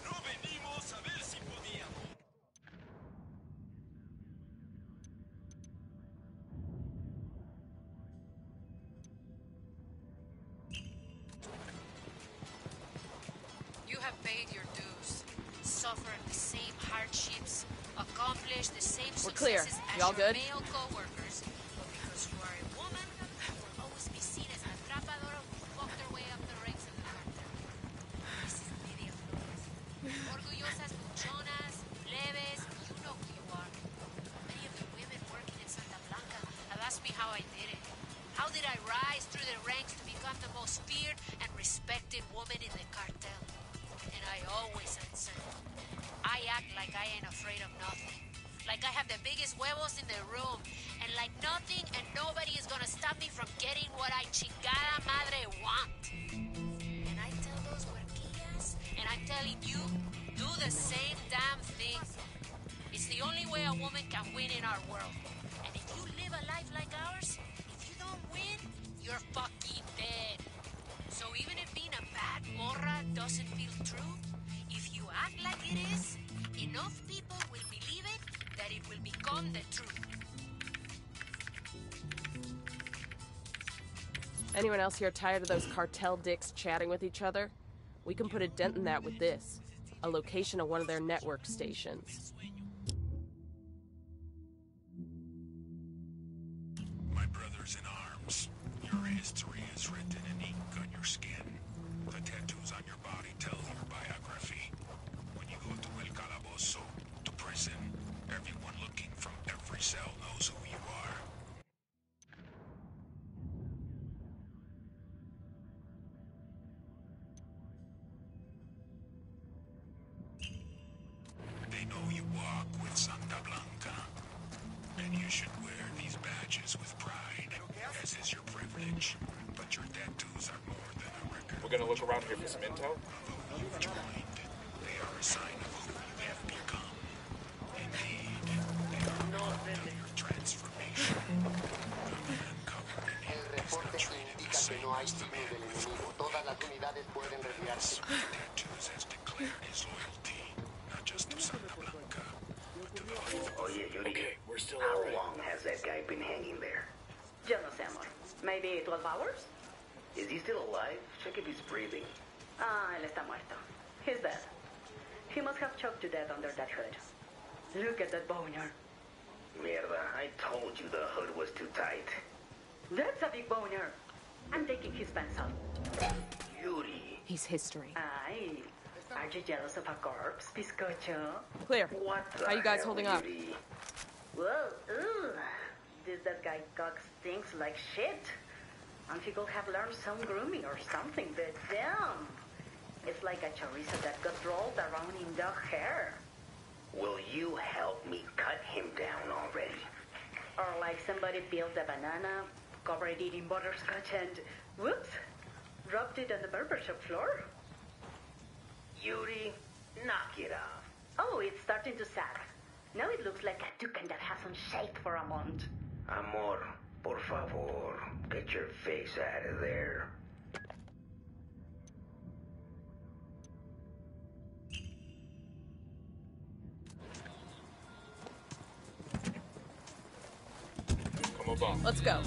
No venimos a ver si podíamos. You have paid your dues, suffered the same hardships, accomplished the same We're clear. successes as Y'all your good? male co-workers. But because you are a woman, will always be seen as an atrapadora who fucked her way up the ranks of the cartel. This is Lidia Flores, orgullosas did I rise through the ranks to become the most feared and respected woman in the cartel. And I always answer. I act like I ain't afraid of nothing. Like I have the biggest huevos in the room. And like nothing and nobody is gonna stop me from getting what I chingada madre want. And I tell those huerquillas, and I'm telling you, do the same damn thing. It's the only way a woman can win in our world. And if you live a life like ours, if you don't win, you're fucking dead. So even if being a bad morra doesn't feel true, if you act like it is, enough people will believe it that it will become the truth. Anyone else here tired of those cartel dicks chatting with each other? We can put a dent in that with this. A location of one of their network stations. My brothers in arms, your history is written in ink on your skin. The tattoos on your body tell your biography. When you go to El Calabozo, to prison, everyone looking from every cell knows who you are. They know you walk with Santa Blanca, and you should wear these badges with pride, as is your privilege. But your tattoos are more than a record. We're gonna look around here for some intel? Although you've joined, they are a sign of who you have become. Indeed, they are a part of your transformation. A man covered in ink is not treated the same as the man with full tattoos has declared his loyalty, not just to Santa Blanca, but to the life of Oye, Yuri, Okay, we're still how alright. long has that guy been hanging there? Yo no sé, amor. Maybe 12 hours? Is he still alive? Check if he's breathing. Ah, él está muerto. He's dead. He must have choked to death under that hood. Look at that boner. Mierda, I told you the hood was too tight. That's a big boner. I'm taking his pants off. Yuri. He's history. Aye. Are you jealous of a corpse, bizcocho? Clear. What the How you guys hell, holding up? Yuri? Whoa, ooh. That guy cock stinks like shit. And he could have learned some grooming or something, but damn. It's like a chorizo that got rolled around in dog hair. Will you help me cut him down already? Or like somebody peeled a banana, covered it in butterscotch and, whoops, dropped it on the barbershop floor. Yuri, knock it off. Oh, it's starting to sag. Now it looks like a toucan that hasn't shaved for a month. Amor, por favor, get your face out of there. Come on. Let's go.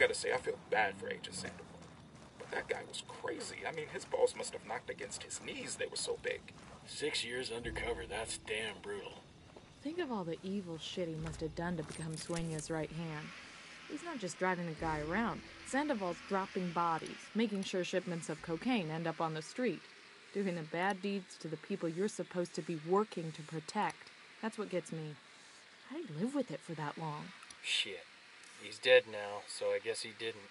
gotta say, I feel bad for Agent Sandoval. But that guy was crazy. I mean, his balls must have knocked against his knees. They were so big. 6 years undercover, that's damn brutal. Think of all the evil shit he must have done to become Sueña's right hand. He's not just driving the guy around. Sandoval's dropping bodies, making sure shipments of cocaine end up on the street, doing the bad deeds to the people you're supposed to be working to protect. That's what gets me. How do you live with it for that long? Shit. He's dead now, so I guess he didn't.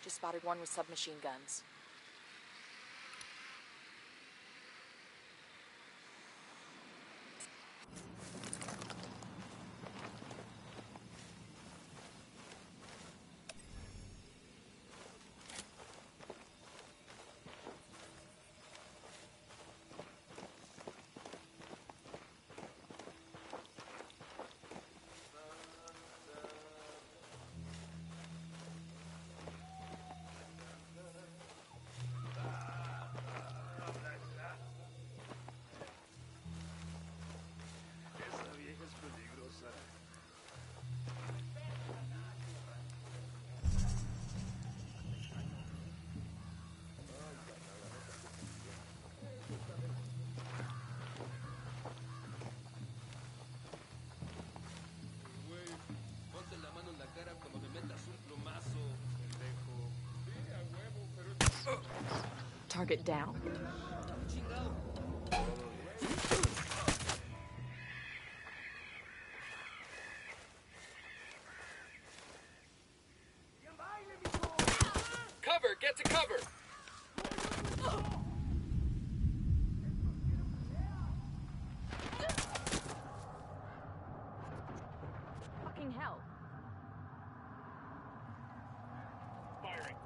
Just spotted one with submachine guns. Target down. Cover! Get to cover! Fucking hell. Firing.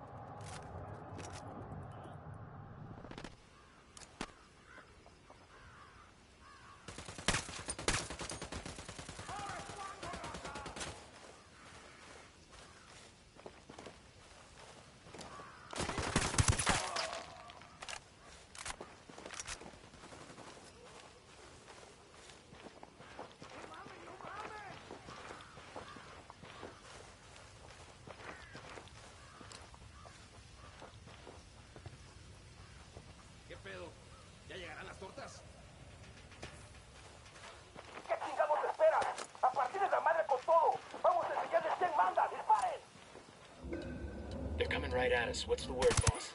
¿Qué pedo? ¿Ya llegarán las tortas? ¿Qué chingados esperan? ¡A partir de la madre con todo! ¡Vamos a enseñarles quién manda! ¡Disparen! They're coming right at us. What's the word, boss?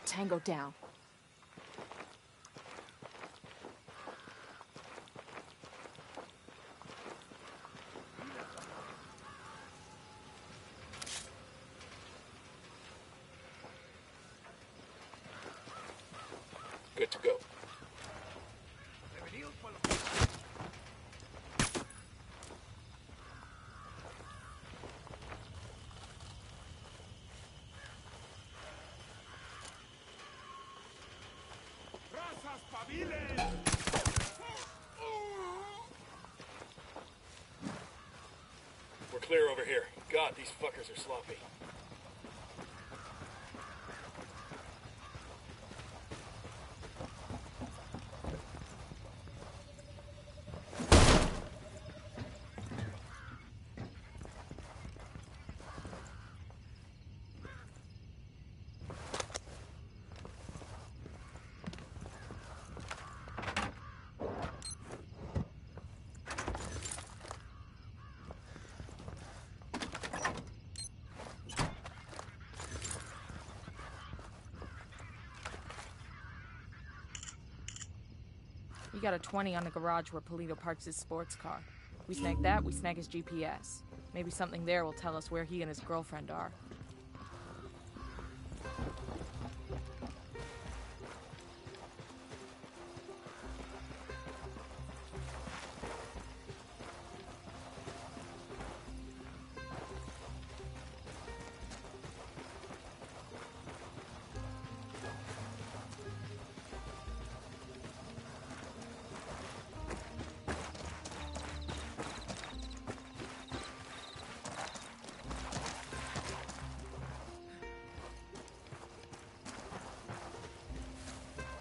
Tango down. Good to go. We're clear over here. God, these fuckers are sloppy. We got a 20 on the garage where Polito parks his sports car. We snag that, we snag his GPS. Maybe something there will tell us where he and his girlfriend are.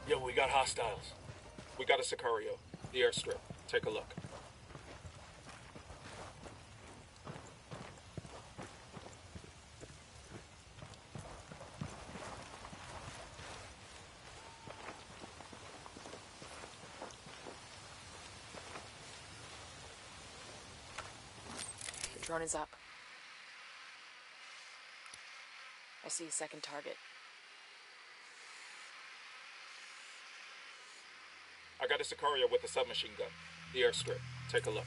Yo, we got hostiles. We got a Sicario. The airstrip. Take a look. Drone is up. I see a second target. I got a Sicario with a submachine gun. The airstrip. Take a look.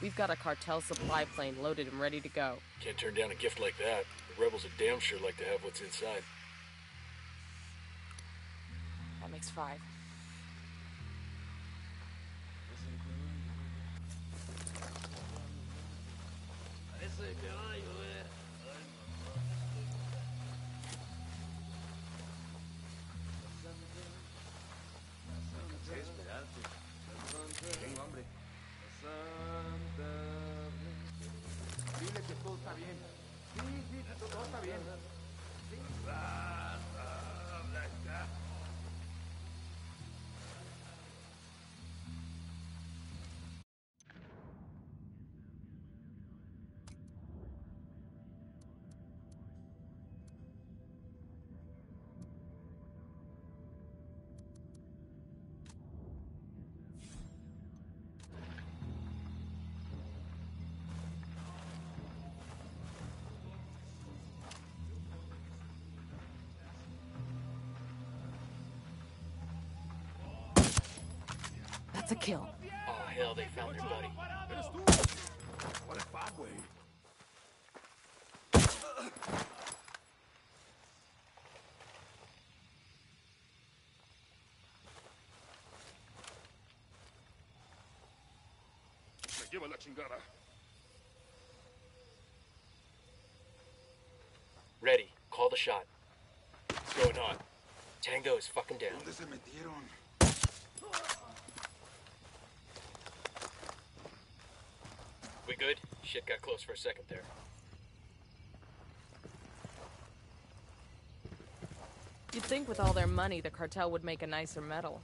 We've got a cartel supply plane loaded and ready to go. Can't turn down a gift like that. The rebels are damn sure like to have what's inside. That makes 5. Tengo hambre. Dile que todo está bien. Sí, todo está bien. Sí. That's a kill. Oh, hell, they found their buddy. What a bad way. Me lleva la chingada. Ready. Call the shot. What's going on? Tango is fucking down. ¿Dónde se metieron? We good? Shit got close for a second there. You'd think with all their money, the cartel would make a nicer medal.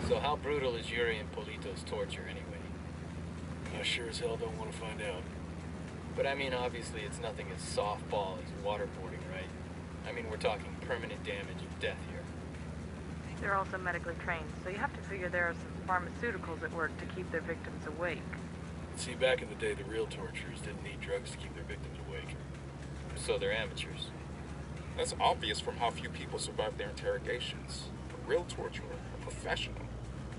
So how brutal is Yuri and Polito's torture anyway? I sure as hell don't want to find out. But I mean, obviously it's nothing as softball as waterboarding, right? I mean, we're talking permanent damage and death here. They're also medically trained, so you have to figure there are some pharmaceuticals at work to keep their victims awake. See, back in the day, the real torturers didn't need drugs to keep their victims awake. So they're amateurs. That's obvious from how few people survive their interrogations. A real torturer, a professional.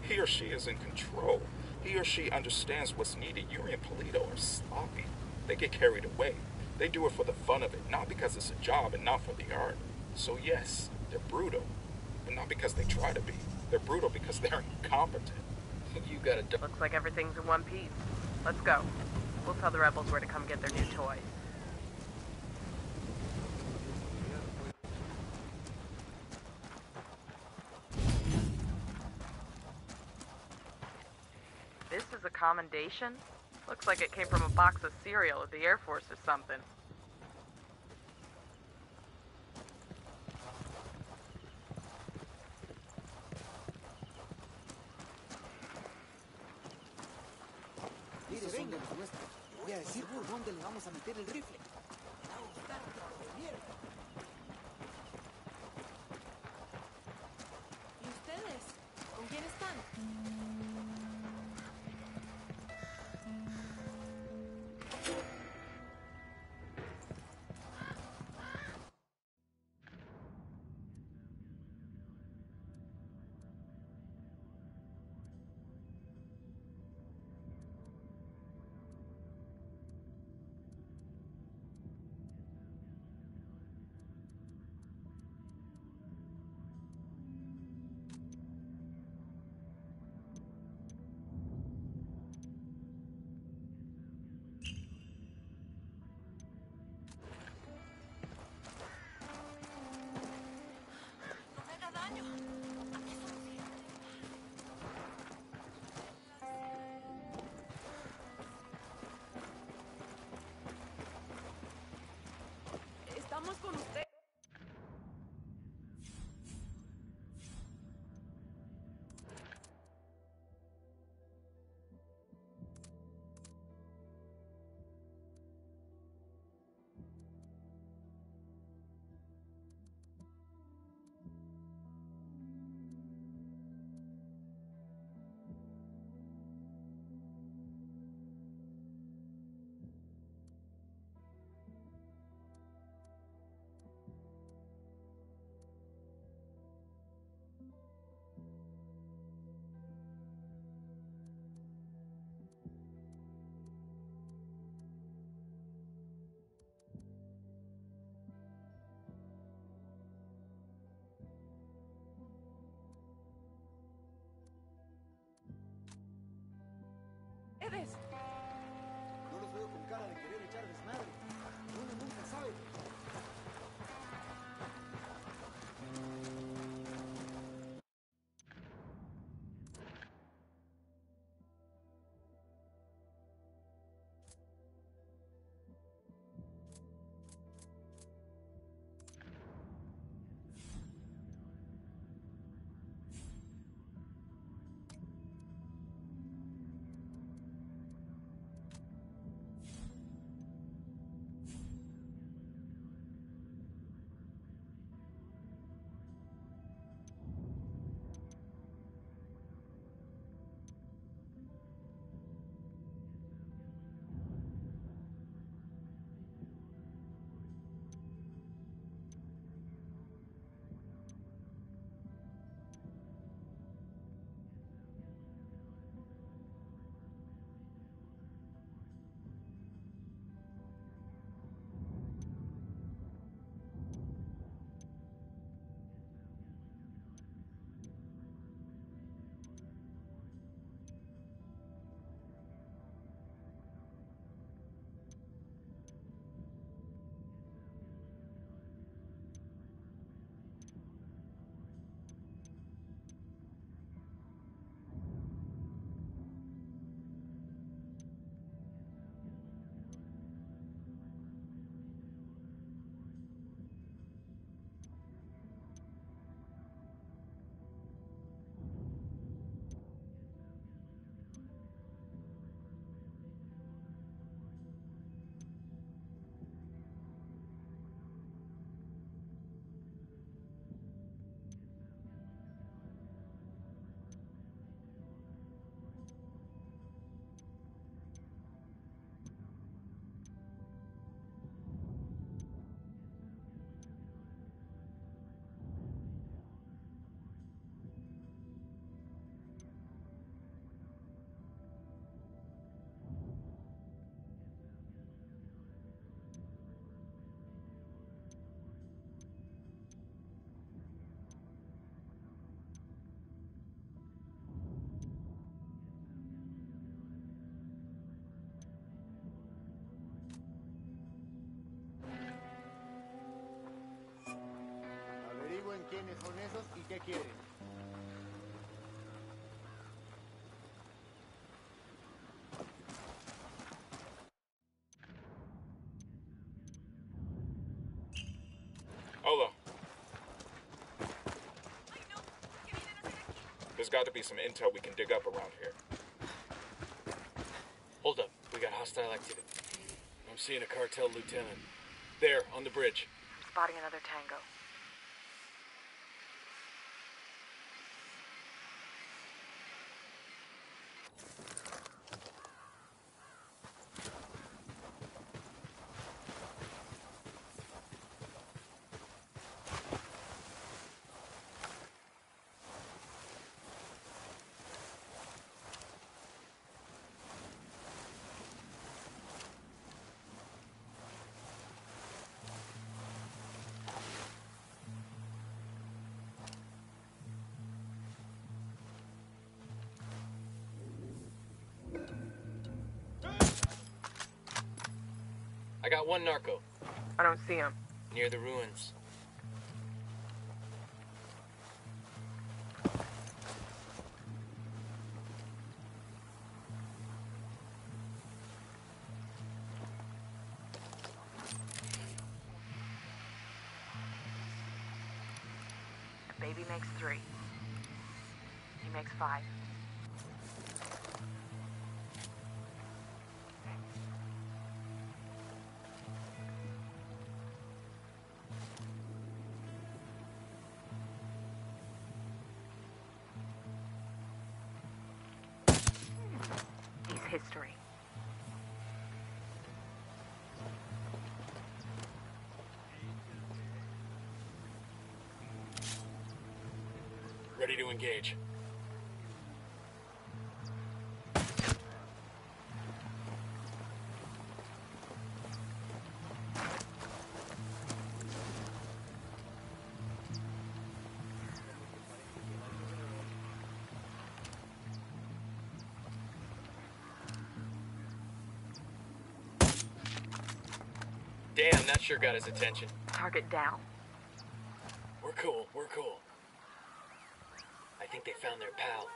He or she is in control. He or she understands what's needed. Yuri and Polito are sloppy. They get carried away. They do it for the fun of it, not because it's a job and not for the art. So yes, they're brutal, but not because they try to be. They're brutal because they're incompetent. You gotta... Looks like everything's in one piece. Let's go. We'll tell the rebels where to come get their new toys. This is a commendation? Looks like it came from a box of cereal at the Air Force or something. Mire, venga, voy a decir por dónde le vamos a meter el rifle. Va a gustar que lo vieron. ¿Y ustedes? ¿Con quién están? Estamos con usted. son esos y qué quieren? Hold on. There's got to be some intel we can dig up around here. Hold up. We got hostile activity. I'm seeing a cartel lieutenant. There, on the bridge. Spotting another tango. I got one narco. I don't see him. Near the ruins. A baby makes 3. He makes 5. He's history. Ready to engage. Damn, that sure got his attention. Target down. We're cool, we're cool. I think they found their pal.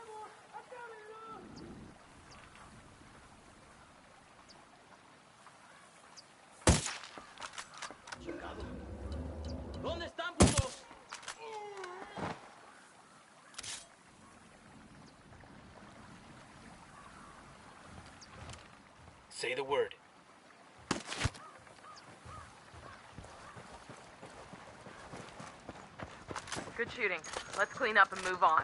¿Dónde están, putos? Say the word. Good shooting. Let's clean up and move on.